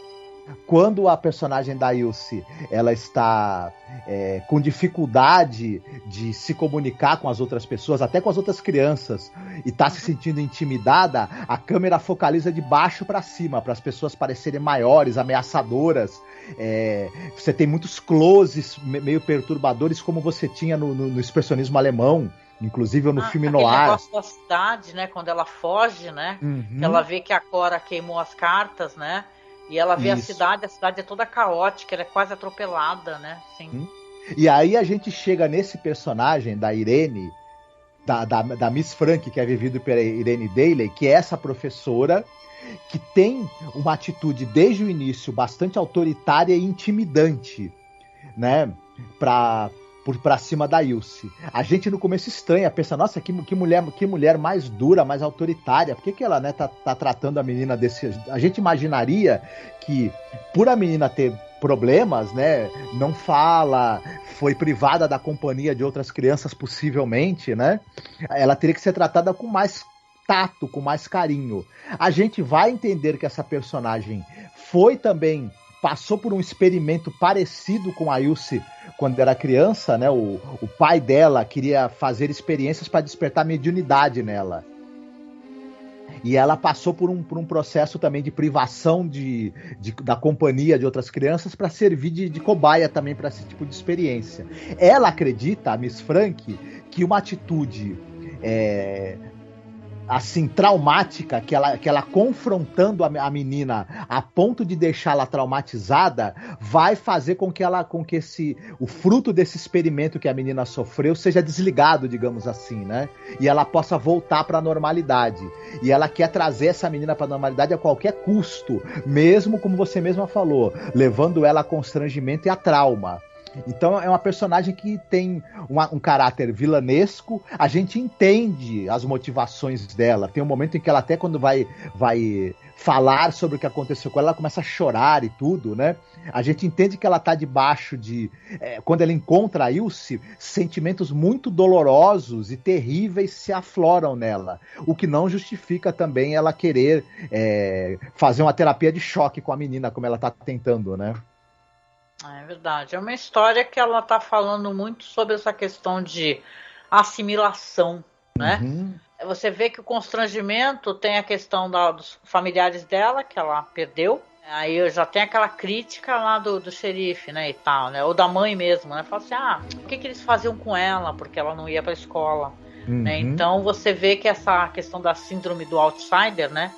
Quando a personagem da Ilse ela está com dificuldade de se comunicar com as outras pessoas, até com as outras crianças, e está se sentindo intimidada, a câmera focaliza de baixo para cima, para as pessoas parecerem maiores, ameaçadoras. Você tem muitos closes meio perturbadores, como você tinha no expressionismo alemão, inclusive no filme noir. Aquele negócio da cidade, né? Quando ela foge, né? Que ela vê que a Cora queimou as cartas, né? E ela vê a cidade é toda caótica, ela é quase atropelada, né? Sim. E aí a gente chega nesse personagem da Irene, da Miss Frank, que é vivido pela Irene Daly, que é essa professora que tem uma atitude desde o início bastante autoritária e intimidante, né? Pra cima da Ilse. A gente no começo estranha, pensa, nossa, que mulher mais dura, mais autoritária. Por que ela, né, tá tratando a menina desse... A gente imaginaria que, por a menina ter problemas, né, não fala, foi privada da companhia de outras crianças possivelmente, né, ela teria que ser tratada com mais tato, com mais carinho. A gente vai entender que essa personagem passou por um experimento parecido com a Ilse quando era criança, né? O pai dela queria fazer experiências para despertar mediunidade nela. E ela passou por um processo também de privação da companhia de outras crianças para servir de cobaia também para esse tipo de experiência. Ela acredita, a Miss Frank, que uma atitude assim, traumática, que ela confrontando a menina a ponto de deixá-la traumatizada, vai fazer com que o fruto desse experimento que a menina sofreu seja desligado, digamos assim, né? E ela possa voltar para a normalidade. E ela quer trazer essa menina para a normalidade a qualquer custo, mesmo, como você mesma falou, levando ela a constrangimento e a trauma. Então é uma personagem que tem um caráter vilanesco. A gente entende as motivações dela. Tem um momento em que ela até quando vai falar sobre o que aconteceu com ela começa a chorar e tudo, né? A gente entende que ela tá debaixo de... quando ela encontra a Ilse, sentimentos muito dolorosos e terríveis se afloram nela. O que não justifica também ela querer fazer uma terapia de choque com a menina, como ela tá tentando, né? É verdade. É uma história que ela está falando muito sobre essa questão de assimilação, né? Você vê que o constrangimento tem a questão dos familiares dela, que ela perdeu. Aí já tem aquela crítica lá do xerife, né, e tal, né? Ou da mãe mesmo, né? Fala assim, o que eles faziam com ela? Porque ela não ia pra escola. Né? Então você vê que essa questão da síndrome do outsider, né?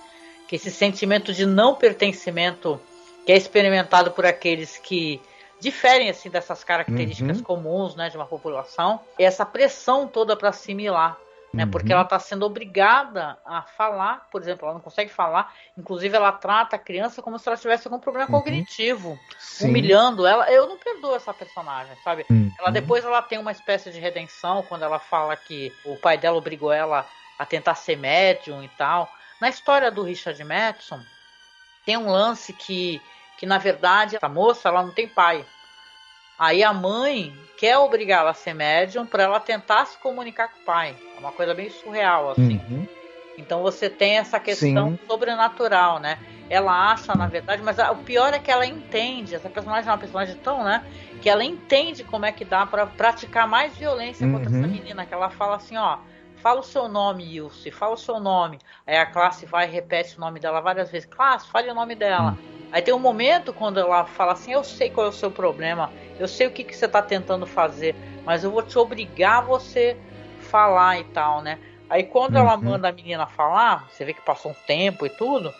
Que esse sentimento de não pertencimento que é experimentado por aqueles que diferem assim dessas características comuns, né, de uma população, e essa pressão toda para assimilar, né, porque ela está sendo obrigada a falar, por exemplo, ela não consegue falar, inclusive ela trata a criança como se ela tivesse algum problema cognitivo, humilhando ela. Eu não perdoo essa personagem, sabe? Ela depois ela tem uma espécie de redenção quando ela fala que o pai dela obrigou ela a tentar ser médium e tal. Na história do Richard Matheson, tem um lance que na verdade, essa moça ela não tem pai. Aí a mãe quer obrigá-la a ser médium para ela tentar se comunicar com o pai. É uma coisa bem surreal, assim. Então você tem essa questão sobrenatural, né? Ela acha, na verdade, mas o pior é que ela entende. Essa personagem é uma personagem tão, né? Que ela entende como é que dá para praticar mais violência contra essa menina. Que ela fala assim, fala o seu nome, Ilse, fala o seu nome. Aí a classe vai e repete o nome dela várias vezes. Classe, fale o nome dela. Aí tem um momento quando ela fala assim, eu sei qual é o seu problema, eu sei o que você está tentando fazer, mas eu vou te obrigar a você falar e tal, né? Aí quando ela manda a menina falar, você vê que passou um tempo e tudo,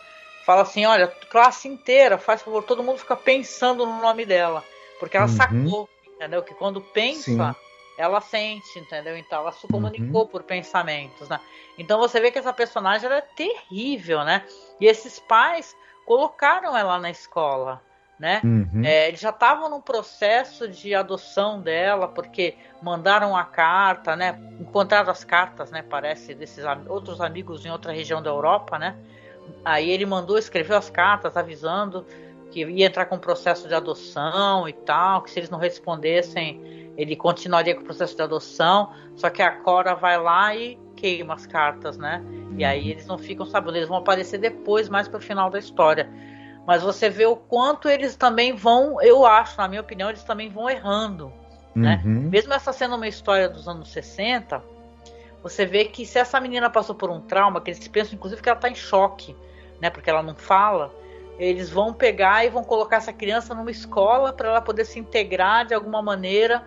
fala assim, olha, classe inteira, faz favor, todo mundo fica pensando no nome dela, porque ela sacou, entendeu? Que quando pensa, ela sente, entendeu? Então ela se comunicou por pensamentos, né? Então você vê que essa personagem ela é terrível, né? E esses pais colocaram ela na escola, né? Eles já estavam no processo de adoção dela, porque mandaram a carta, né? Encontraram as cartas, né? Parece, desses outros amigos em outra região da Europa, né? Aí ele escreveu as cartas avisando que ia entrar com um processo de adoção e tal, que se eles não respondessem, ele continuaria com o processo de adoção, só que a Cora vai lá e queima as cartas, né? E aí eles não ficam sabendo, eles vão aparecer depois, mais pro final da história. Mas você vê o quanto eles também vão, eu acho, na minha opinião, eles também vão errando, né? Mesmo essa sendo uma história dos anos 60, você vê que se essa menina passou por um trauma, que eles pensam inclusive que ela tá em choque, né? Porque ela não fala, eles vão pegar e vão colocar essa criança numa escola para ela poder se integrar de alguma maneira,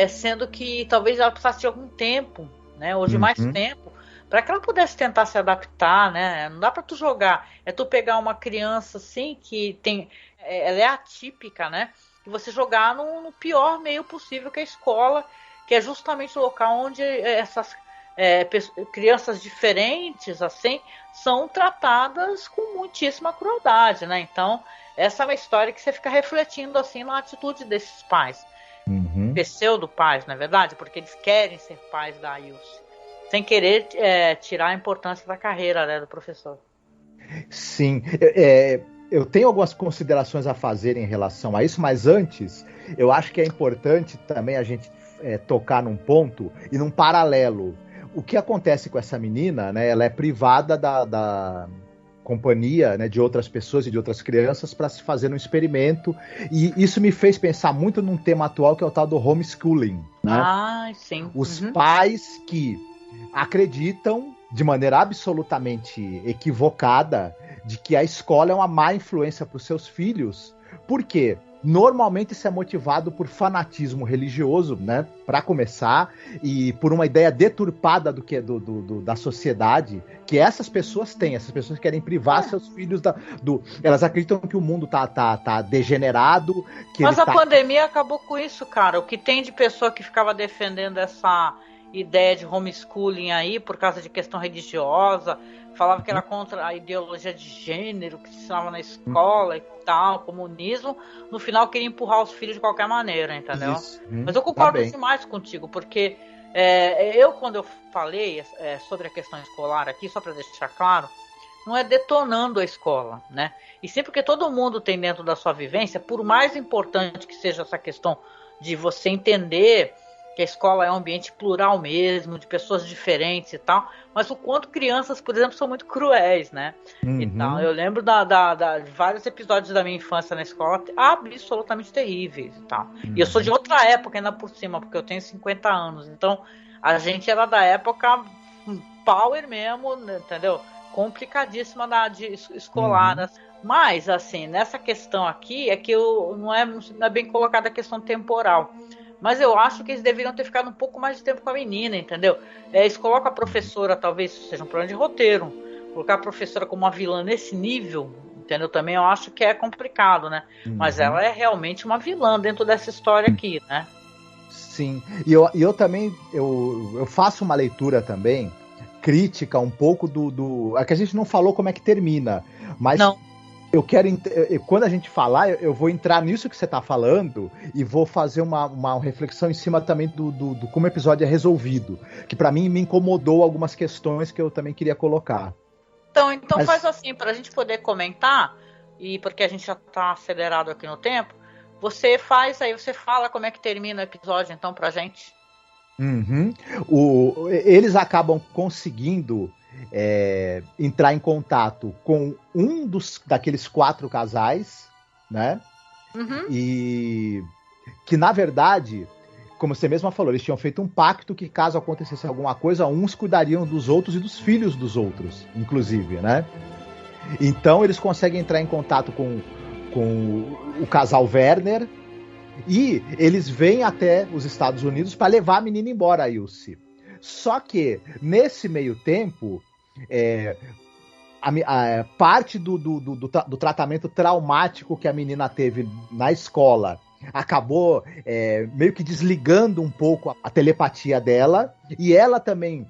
sendo que talvez ela precisasse de algum tempo, né? Ou de mais tempo, para que ela pudesse tentar se adaptar, né? Não dá para tu jogar. É tu pegar uma criança assim que tem, ela é atípica, né? E você jogar no pior meio possível, que é a escola, que é justamente o local onde essas crianças diferentes assim são tratadas com muitíssima crueldade, né? Então essa é uma história que você fica refletindo assim na atitude desses pais, pseudo-pais, na verdade, porque eles querem ser pais da Ilse, sem querer tirar a importância da carreira, né, do professor. Sim, eu tenho algumas considerações a fazer em relação a isso, mas antes, eu acho que é importante também a gente tocar num ponto e num paralelo. O que acontece com essa menina, né? Ela é privada da companhia, né, de outras pessoas e de outras crianças para se fazer um experimento, e isso me fez pensar muito num tema atual que é o tal do homeschooling, né? Sim. Os pais que acreditam de maneira absolutamente equivocada de que a escola é uma má influência para os seus filhos. Por quê? Normalmente isso é motivado por fanatismo religioso, né, para começar, e por uma ideia deturpada da sociedade que essas pessoas têm. Essas pessoas querem privar seus filhos elas acreditam que o mundo tá degenerado. Mas a pandemia acabou com isso, cara. O que tem de pessoa que ficava defendendo essa ideia de homeschooling aí por causa de questão religiosa, falava que era contra a ideologia de gênero que se ensinava na escola e tal, comunismo, no final queria empurrar os filhos de qualquer maneira, entendeu? Mas eu concordo demais contigo, porque quando eu falei sobre a questão escolar aqui, só para deixar claro, não é detonando a escola, né? E sim porque todo mundo tem dentro da sua vivência, por mais importante que seja essa questão de você entender que a escola é um ambiente plural mesmo, de pessoas diferentes e tal, mas o quanto crianças, por exemplo, são muito cruéis, né? E tal. Eu lembro de vários episódios da minha infância na escola absolutamente terríveis e tal. E eu sou de outra época ainda por cima, porque eu tenho 50 anos, então a gente era da época power mesmo, entendeu? Complicadíssima de escolar. Mas, assim, nessa questão aqui, é que não é bem colocada a questão temporal. Mas eu acho que eles deveriam ter ficado um pouco mais de tempo com a menina, entendeu? Eles colocam a professora, talvez seja um problema de roteiro, colocar a professora como uma vilã nesse nível, entendeu? Também eu acho que é complicado, né? Mas ela é realmente uma vilã dentro dessa história aqui, né? Sim. E eu também, eu faço uma leitura também, crítica um pouco do... É que a gente não falou como é que termina, mas... Não. Eu quero, quando a gente falar, eu vou entrar nisso que você está falando e vou fazer uma reflexão em cima também do como o episódio é resolvido, que para mim me incomodou algumas questões que eu também queria colocar. Então mas... faz assim, para a gente poder comentar, e porque a gente já está acelerado aqui no tempo, você fala como é que termina o episódio, então, pra gente. Eles acabam conseguindo entrar em contato com um daqueles 4 casais, né? E que, na verdade, como você mesma falou, eles tinham feito um pacto que, caso acontecesse alguma coisa, uns cuidariam dos outros e dos filhos dos outros, inclusive, né? Então eles conseguem entrar em contato com o casal Werner e eles vêm até os Estados Unidos para levar a menina embora, a Ilse. Só que, nesse meio tempo, a parte do tratamento traumático que a menina teve na escola acabou meio que desligando um pouco a telepatia dela, e ela também,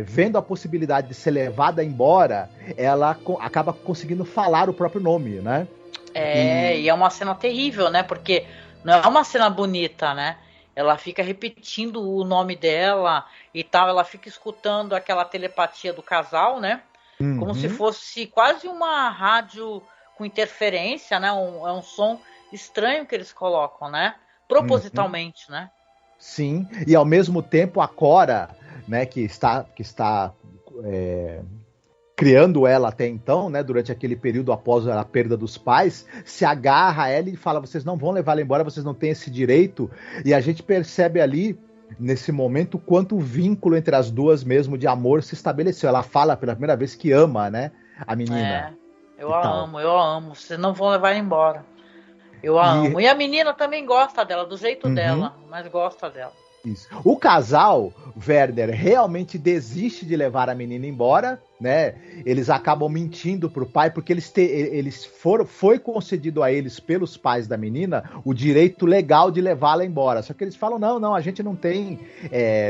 vendo a possibilidade de ser levada embora, ela acaba conseguindo falar o próprio nome, né? E é uma cena terrível, né? Porque não é uma cena bonita, né? Ela fica repetindo o nome dela e tal, ela fica escutando aquela telepatia do casal, né? Como se fosse quase uma rádio com interferência, né? É um som estranho que eles colocam, né? Propositalmente, né? Sim, e ao mesmo tempo a Cora, né, que está criando ela até então, né, durante aquele período após a perda dos pais, se agarra a ela e fala: vocês não vão levar ela embora, vocês não têm esse direito. E a gente percebe ali, nesse momento, quanto o vínculo entre as duas mesmo de amor se estabeleceu. Ela fala pela primeira vez que ama, né, a menina. Eu a amo, vocês não vão levar ela embora. Eu a amo. E a menina também gosta dela, do jeito dela, mas gosta dela. Isso. O casal, Werner, realmente desiste de levar a menina embora, né? Eles acabam mentindo pro pai, porque foi concedido a eles, pelos pais da menina, o direito legal de levá-la embora. Só que eles falam: não, a gente não tem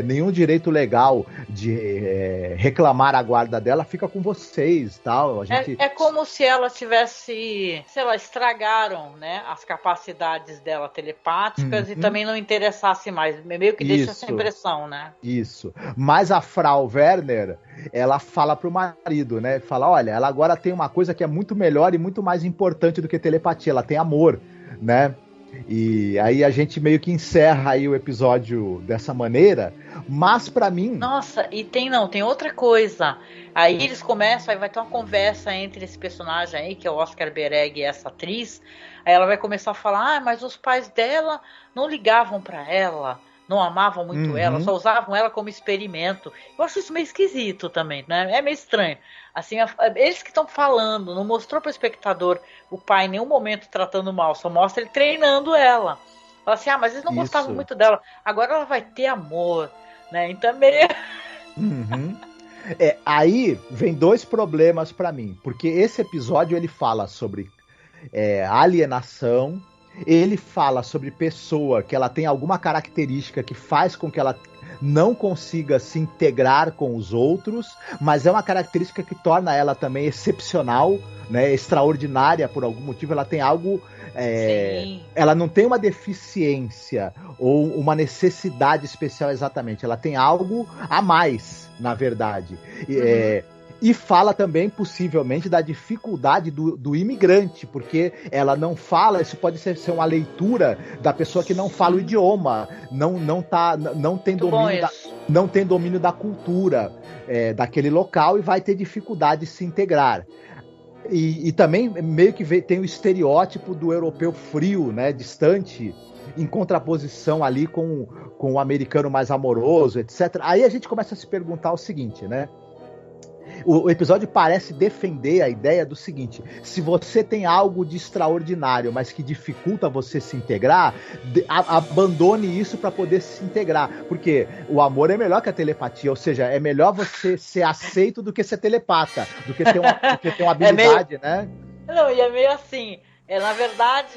nenhum direito legal de reclamar a guarda dela, fica com vocês, tal. É como se ela tivesse, sei lá, estragaram, né, as capacidades dela telepáticas e também não interessasse mais, meio que deixa essa impressão, né? Isso. Mas a Frau Werner, ela fala pro marido, né? Fala: olha, ela agora tem uma coisa que é muito melhor e muito mais importante do que telepatia, ela tem amor, né? E aí a gente meio que encerra aí o episódio dessa maneira, mas pra mim... Nossa, e tem outra coisa. Aí eles começam, aí vai ter uma conversa entre esse personagem aí, que é o Oscar Bereg e essa atriz. Aí ela vai começar a falar: mas os pais dela não ligavam pra ela, não amavam muito ela, só usavam ela como experimento. Eu acho isso meio esquisito também, né? É meio estranho. Assim, eles que estão falando, não mostrou para o espectador o pai em nenhum momento tratando mal, só mostra ele treinando ela. Fala assim: mas eles não gostavam muito dela, agora ela vai ter amor, né? Então é meio... Aí vem 2 problemas para mim, porque esse episódio ele fala sobre alienação. Ele fala sobre pessoa que ela tem alguma característica que faz com que ela não consiga se integrar com os outros, mas é uma característica que torna ela também excepcional, né, extraordinária por algum motivo. Ela tem algo... ela não tem uma deficiência ou uma necessidade especial exatamente. Ela tem algo a mais, na verdade. E fala também, possivelmente, da dificuldade do imigrante, porque ela não fala, isso pode ser uma leitura da pessoa que não fala o idioma, não tem domínio da cultura daquele local e vai ter dificuldade de se integrar. E também meio que tem o estereótipo do europeu frio, né, distante, em contraposição ali com o americano mais amoroso, etc. Aí a gente começa a se perguntar o seguinte, né? O episódio parece defender a ideia do seguinte: se você tem algo de extraordinário, mas que dificulta você se integrar, abandone isso para poder se integrar. Porque o amor é melhor que a telepatia, ou seja, é melhor você ser aceito do que ser telepata, do que ter uma habilidade, né? Não, e é meio assim. Na verdade,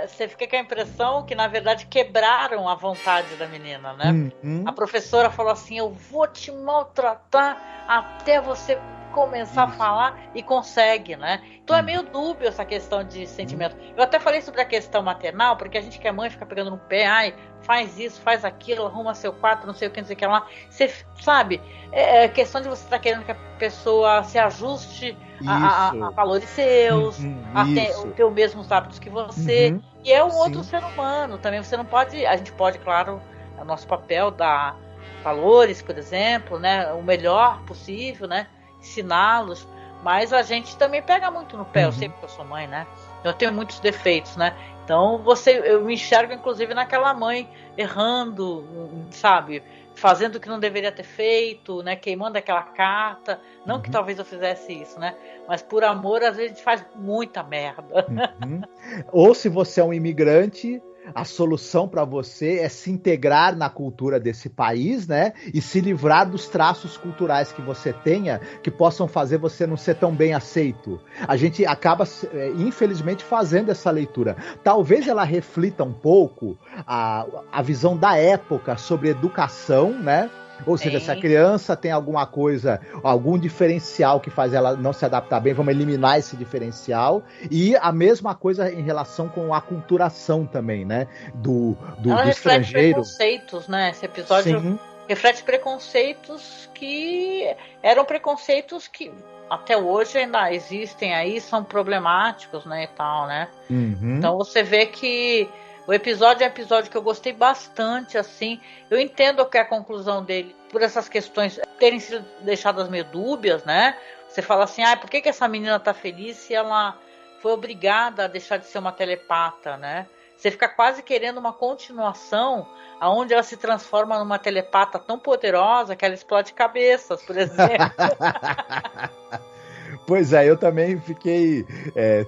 você fica com a impressão que, na verdade, quebraram a vontade da menina, né? A professora falou assim: eu vou te maltratar até você começar a falar, e consegue, né? Então é meio dúbio essa questão de sentimento. Eu até falei sobre a questão maternal, porque a gente que é mãe fica pegando no pé, ai, faz isso, faz aquilo, arruma seu quarto, não sei o que, não sei o que lá. Você sabe, é questão de você estar querendo que a pessoa se ajuste a valores seus, a ter os mesmos hábitos que você, e é um outro ser humano também. Você não pode, a gente pode, claro, é o nosso papel dar valores, por exemplo, né, o melhor possível, né, ensiná-los, mas a gente também pega muito no pé. Eu sei porque eu sou mãe, né, eu tenho muitos defeitos, né, então eu me enxergo inclusive naquela mãe errando, sabe, fazendo o que não deveria ter feito, né, queimando aquela carta, não que talvez eu fizesse isso, né, mas por amor às vezes a gente faz muita merda. Ou se você é um imigrante, a solução para você é se integrar na cultura desse país, né? E se livrar dos traços culturais que você tenha, que possam fazer você não ser tão bem aceito. A gente acaba, infelizmente, fazendo essa leitura. Talvez ela reflita um pouco a visão da época sobre educação, né? Ou seja, se a criança tem alguma coisa, algum diferencial que faz ela não se adaptar bem, vamos eliminar esse diferencial. E a mesma coisa em relação com a aculturação também, né? Do ela estrangeiro. Preconceitos, né? Esse episódio reflete preconceitos que eram preconceitos que até hoje ainda existem aí, são problemáticos, né, e tal, né? Então você vê que o episódio é um episódio que eu gostei bastante, assim. Eu entendo que a conclusão dele, por essas questões terem sido deixadas meio dúbias, né? Você fala assim, por que essa menina tá feliz se ela foi obrigada a deixar de ser uma telepata, né? Você fica quase querendo uma continuação onde ela se transforma numa telepata tão poderosa que ela explode cabeças, por exemplo. Pois é, eu também fiquei...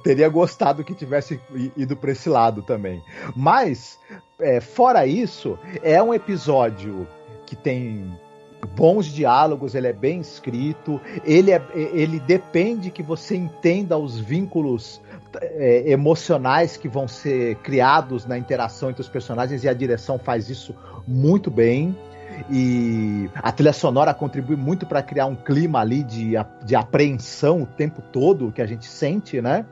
teria gostado que tivesse ido para esse lado também. Mas, fora isso, é um episódio que tem bons diálogos, ele é bem escrito, ele depende que você entenda os vínculos emocionais que vão ser criados na interação entre os personagens, e a direção faz isso muito bem. E a trilha sonora contribui muito para criar um clima ali de apreensão o tempo todo que a gente sente, né?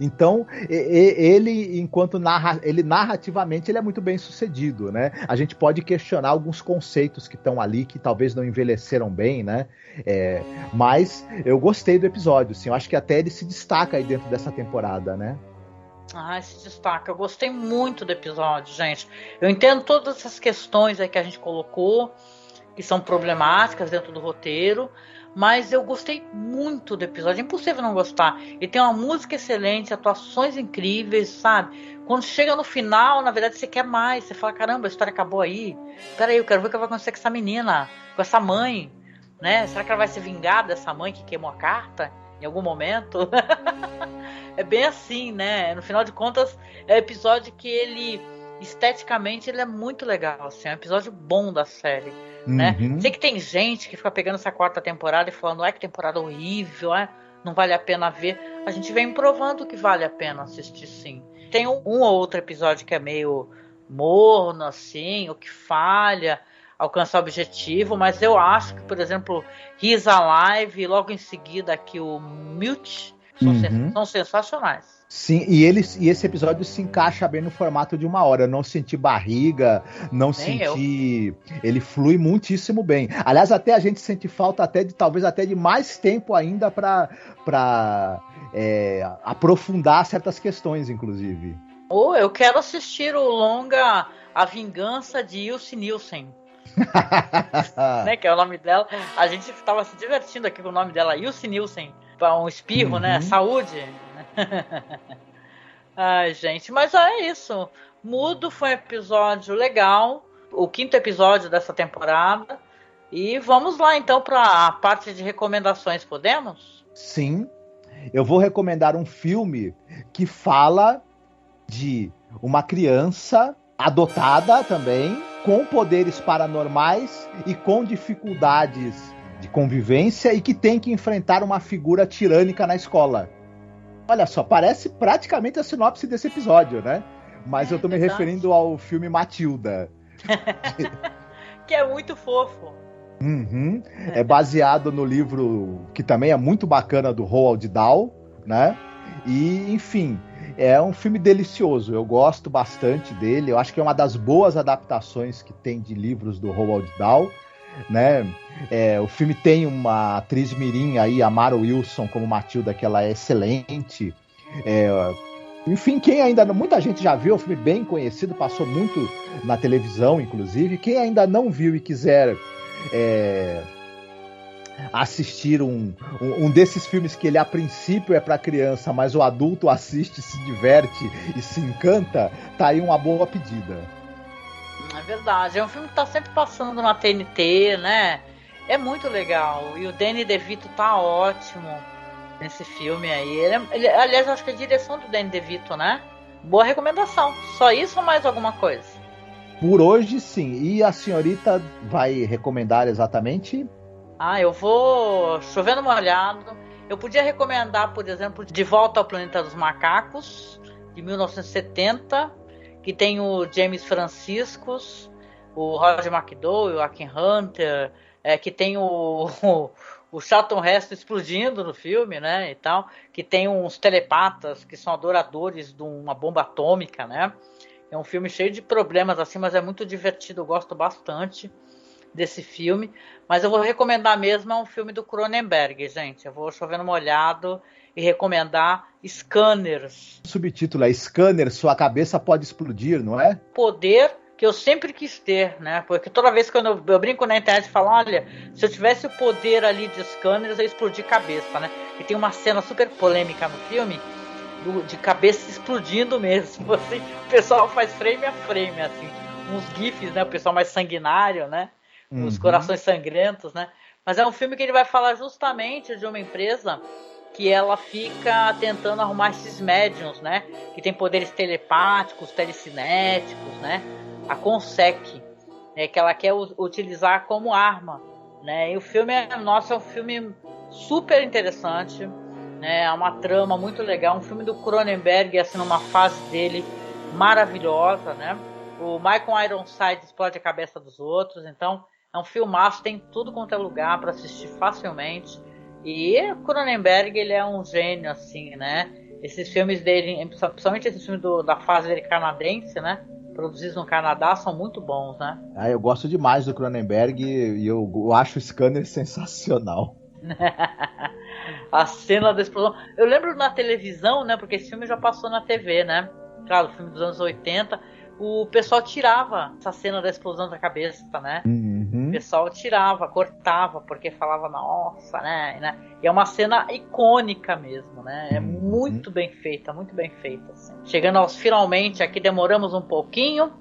Então, ele, enquanto narrativamente, ele é muito bem sucedido, né? A gente pode questionar alguns conceitos que estão ali, que talvez não envelheceram bem, né? Mas eu gostei do episódio, assim, eu acho que até ele se destaca aí dentro dessa temporada, né? Se destaca. Eu gostei muito do episódio, gente. Eu entendo todas essas questões aí que a gente colocou, que são problemáticas dentro do roteiro, mas eu gostei muito do episódio. É impossível não gostar. Ele tem uma música excelente, atuações incríveis, sabe? Quando chega no final, na verdade, você quer mais. Você fala, caramba, a história acabou aí. Peraí, eu quero ver o que vai acontecer com essa menina, com essa mãe, né? Será que ela vai se vingar dessa mãe que queimou a carta em algum momento? É bem assim, né? No final de contas, é um episódio que ele, esteticamente, ele é muito legal, assim, é um episódio bom da série, né? Sei que tem gente que fica pegando essa quarta temporada e falando, que temporada horrível, não vale a pena ver. A gente vem provando que vale a pena assistir, sim. Tem um ou outro episódio que é meio morno, assim, ou que falha, alcançar o objetivo, mas eu acho que, por exemplo, He's Alive e logo em seguida aqui o Mute são sensacionais. Sim, e esse episódio se encaixa bem no formato de 1 hora. Eu não senti barriga, não senti... Ele flui muitíssimo bem. Aliás, até a gente sente falta talvez até de mais tempo ainda para aprofundar certas questões, inclusive. Eu quero assistir o longa A Vingança de Ilse Nielsen. Né, que é o nome dela. A gente estava se divertindo aqui com o nome dela, Ilse Nielsen. Um espirro, né? Saúde. Ai, gente, mas é isso. Mudo foi um episódio legal, o 5º episódio dessa temporada. E vamos lá então para a parte de recomendações, podemos? Sim, eu vou recomendar um filme que fala de uma criança adotada também, com poderes paranormais e com dificuldades de convivência e que tem que enfrentar uma figura tirânica na escola. Olha só, parece praticamente a sinopse desse episódio, né? Mas eu tô me referindo ao filme Matilda. Que é muito fofo. Uhum. É baseado no livro que também é muito bacana do Roald Dahl, né? E, enfim, é um filme delicioso. Eu gosto bastante dele. Eu acho que é uma das boas adaptações que tem de livros do Roald Dahl, né? O filme tem uma atriz mirim aí, a Mara Wilson, como Matilda, que ela é excelente. Enfim, muita gente já viu, é um filme bem conhecido, passou muito na televisão, inclusive. Quem ainda não viu e quiser assistir um desses filmes que ele a princípio é para criança, mas o adulto assiste, se diverte e se encanta, tá aí uma boa pedida. É verdade, é um filme que tá sempre passando na TNT, né? É muito legal, e o Danny DeVito tá ótimo nesse filme aí. Aliás, eu acho que é a direção do Danny DeVito, né? Boa recomendação. Só isso ou mais alguma coisa? Por hoje, sim. E a senhorita vai recomendar exatamente? Eu vou chovendo molhado. Eu podia recomendar, por exemplo, De Volta ao Planeta dos Macacos, de 1970, que tem o James Franciscus, o Roger McDowell, o Joaquin Hunter, que tem o Charlton Heston explodindo no filme, né, e tal, que tem uns telepatas que são adoradores de uma bomba atômica, né. É um filme cheio de problemas assim, mas é muito divertido, eu gosto bastante desse filme. Mas eu vou recomendar mesmo, é um filme do Cronenberg, gente. Eu vou chovendo molhado e recomendar Scanners. O subtítulo é Scanners, sua cabeça pode explodir, não é? Poder que eu sempre quis ter, né? Porque toda vez que eu brinco na internet e falo, olha, se eu tivesse o poder ali de Scanners, eu ia explodir cabeça, né? E tem uma cena super polêmica no filme, de cabeça explodindo mesmo, assim, o pessoal faz frame a frame, assim, uns gifs, né, o pessoal mais sanguinário, né, os corações sangrentos, né, mas é um filme que ele vai falar justamente de uma empresa que ela fica tentando arrumar esses médiums, né, que tem poderes telepáticos, telecinéticos, né, a Consec, que ela quer utilizar como arma, né, e o filme é um filme super interessante, é uma trama muito legal, um filme do Cronenberg, assim, numa fase dele maravilhosa, né? O Michael Ironside explode a cabeça dos outros, então é um filmaço, tem tudo quanto é lugar para assistir facilmente. E o Cronenberg, ele é um gênio, assim, né? Esses filmes dele, principalmente esses filmes da fase dele canadense, né? Produzidos no Canadá, são muito bons, né? Eu gosto demais do Cronenberg e eu acho o Scanner sensacional. A cena da explosão. Eu lembro na televisão, né? Porque esse filme já passou na TV, né? Claro, o filme dos anos 80. O pessoal tirava essa cena da explosão da cabeça, né? O pessoal tirava, cortava, porque falava, nossa, né? E é uma cena icônica mesmo, né? É muito bem feita, assim. Chegando aos finalmente, aqui demoramos um pouquinho,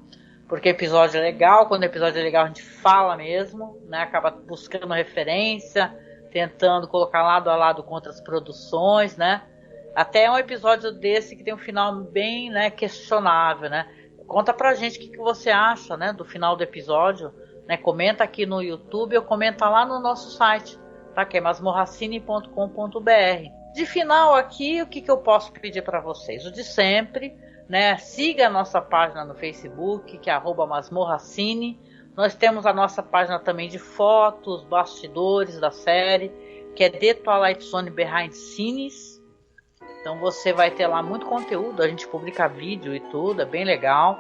porque o episódio é legal. Quando o episódio é legal, a gente fala mesmo, né? Acaba buscando referência, tentando colocar lado a lado com outras produções, né? Até um episódio desse que tem um final bem, né, questionável, né? Conta pra gente o que você acha, né, do final do episódio, né? Comenta aqui no YouTube ou comenta lá no nosso site, tá? Que é masmorracine.com.br. De final aqui, o que eu posso pedir para vocês? O de sempre, né? Siga a nossa página no Facebook, que é @masmorracine. Nós temos a nossa página também de fotos, bastidores da série, que é The Twilight Zone Behind Scenes. Então você vai ter lá muito conteúdo, a gente publica vídeo e tudo, é bem legal.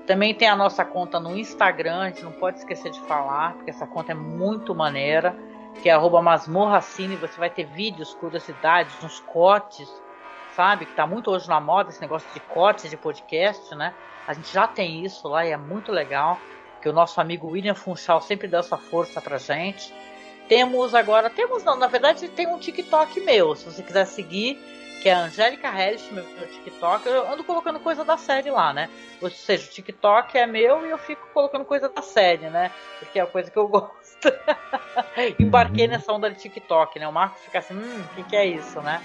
Também tem a nossa conta no Instagram, a gente não pode esquecer de falar, porque essa conta é muito maneira, que é @masmorracine. Você vai ter vídeos, curiosidades, uns cortes, sabe? Que tá muito hoje na moda esse negócio de cortes de podcast, né? A gente já tem isso lá e é muito legal, que o nosso amigo William Funchal sempre dá essa força pra gente. Na verdade tem um TikTok meu, se você quiser seguir, que que é a Angélica Hellish, meu TikTok. Eu ando colocando coisa da série lá, né? Ou seja, o TikTok é meu e eu fico colocando coisa da série, né? Porque é a coisa que eu gosto. Embarquei nessa onda de TikTok, né? O Marcos fica assim, o que é isso, né?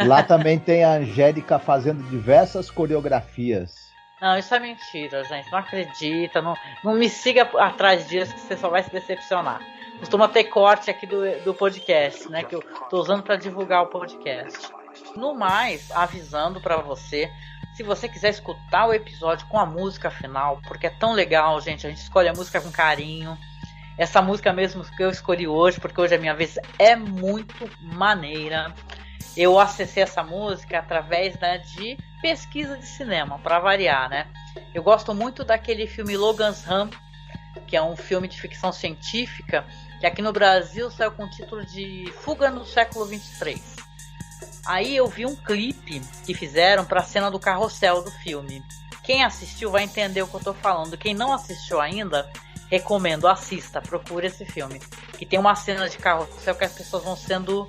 Lá também tem a Angélica fazendo diversas coreografias. Não, isso é mentira, gente. Não acredita. Não me siga atrás disso que você só vai se decepcionar. Costuma ter corte aqui do podcast, né? Que eu tô usando para divulgar o podcast. No mais, avisando para você, se você quiser escutar o episódio com a música final, porque é tão legal, gente. A gente escolhe a música com carinho. Essa música mesmo que eu escolhi hoje, porque hoje é minha vez, é muito maneira. Eu acessei essa música através, né, de pesquisa de cinema, para variar, né? Eu gosto muito daquele filme Logan's Run, que é um filme de ficção científica, que aqui no Brasil saiu com o título de Fuga no Século 23. Aí eu vi um clipe que fizeram para a cena do carrossel do filme. Quem assistiu vai entender o que eu tô falando. Quem não assistiu ainda, recomendo, assista, procure esse filme. Que tem uma cena de carrossel que as pessoas vão sendo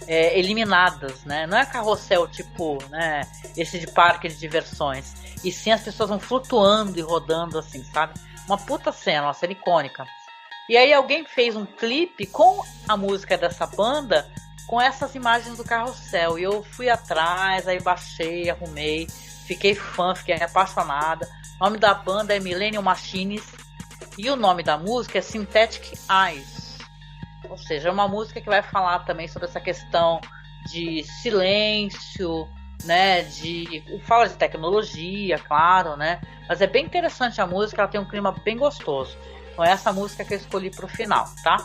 eliminadas, né? Não é carrossel tipo, né, esse de parque de diversões. E sim as pessoas vão flutuando e rodando assim, sabe? Uma puta cena, uma cena icônica. E aí alguém fez um clipe com a música dessa banda, com essas imagens do carrossel. E eu fui atrás, aí baixei, arrumei, fiquei fã, fiquei apaixonada. O nome da banda é Millennium Machines e o nome da música é Synthetic Eyes. Ou seja, é uma música que vai falar também sobre essa questão de silêncio, né? Fala de tecnologia, claro, né? Mas é bem interessante a música, ela tem um clima bem gostoso. Então é essa música que eu escolhi pro final, tá?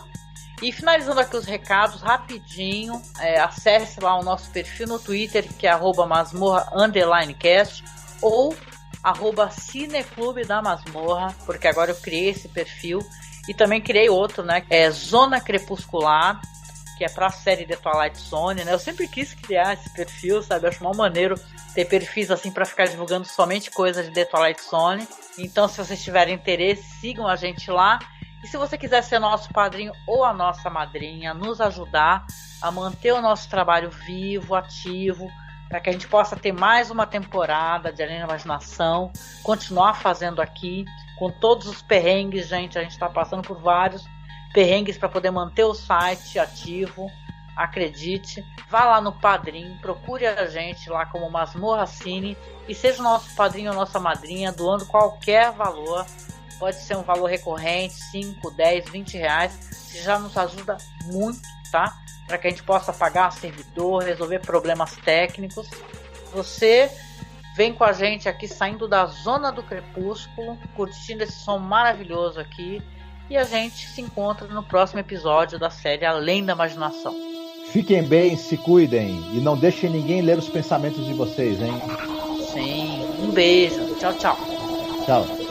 E finalizando aqui os recados, rapidinho, acesse lá o nosso perfil no Twitter, que é @masmorra_cast ou @cineclube da masmorra, porque agora eu criei esse perfil. E também criei outro, né? É Zona Crepuscular, que é pra série The Twilight Zone, né? Eu sempre quis criar esse perfil, sabe? Eu acho mal maneiro ter perfis assim pra ficar divulgando somente coisas de The Twilight Zone. Então, se vocês tiverem interesse, sigam a gente lá. E se você quiser ser nosso padrinho ou a nossa madrinha, nos ajudar a manter o nosso trabalho vivo, ativo, para que a gente possa ter mais uma temporada de Além da Imaginação, continuar fazendo aqui, com todos os perrengues, gente. A gente está passando por vários perrengues para poder manter o site ativo. Acredite, vá lá no Padrim, procure a gente lá como Masmorra Cine e seja o nosso padrinho ou nossa madrinha, doando qualquer valor. Pode ser um valor recorrente, 5, 10, 20 reais, que já nos ajuda muito, tá? Para que a gente possa pagar servidor, resolver problemas técnicos. Você vem com a gente aqui, saindo da Zona do Crepúsculo, curtindo esse som maravilhoso aqui. E a gente se encontra no próximo episódio da série Além da Imaginação. Fiquem bem, se cuidem e não deixem ninguém ler os pensamentos de vocês, hein? Sim, um beijo. Tchau, tchau. Tchau.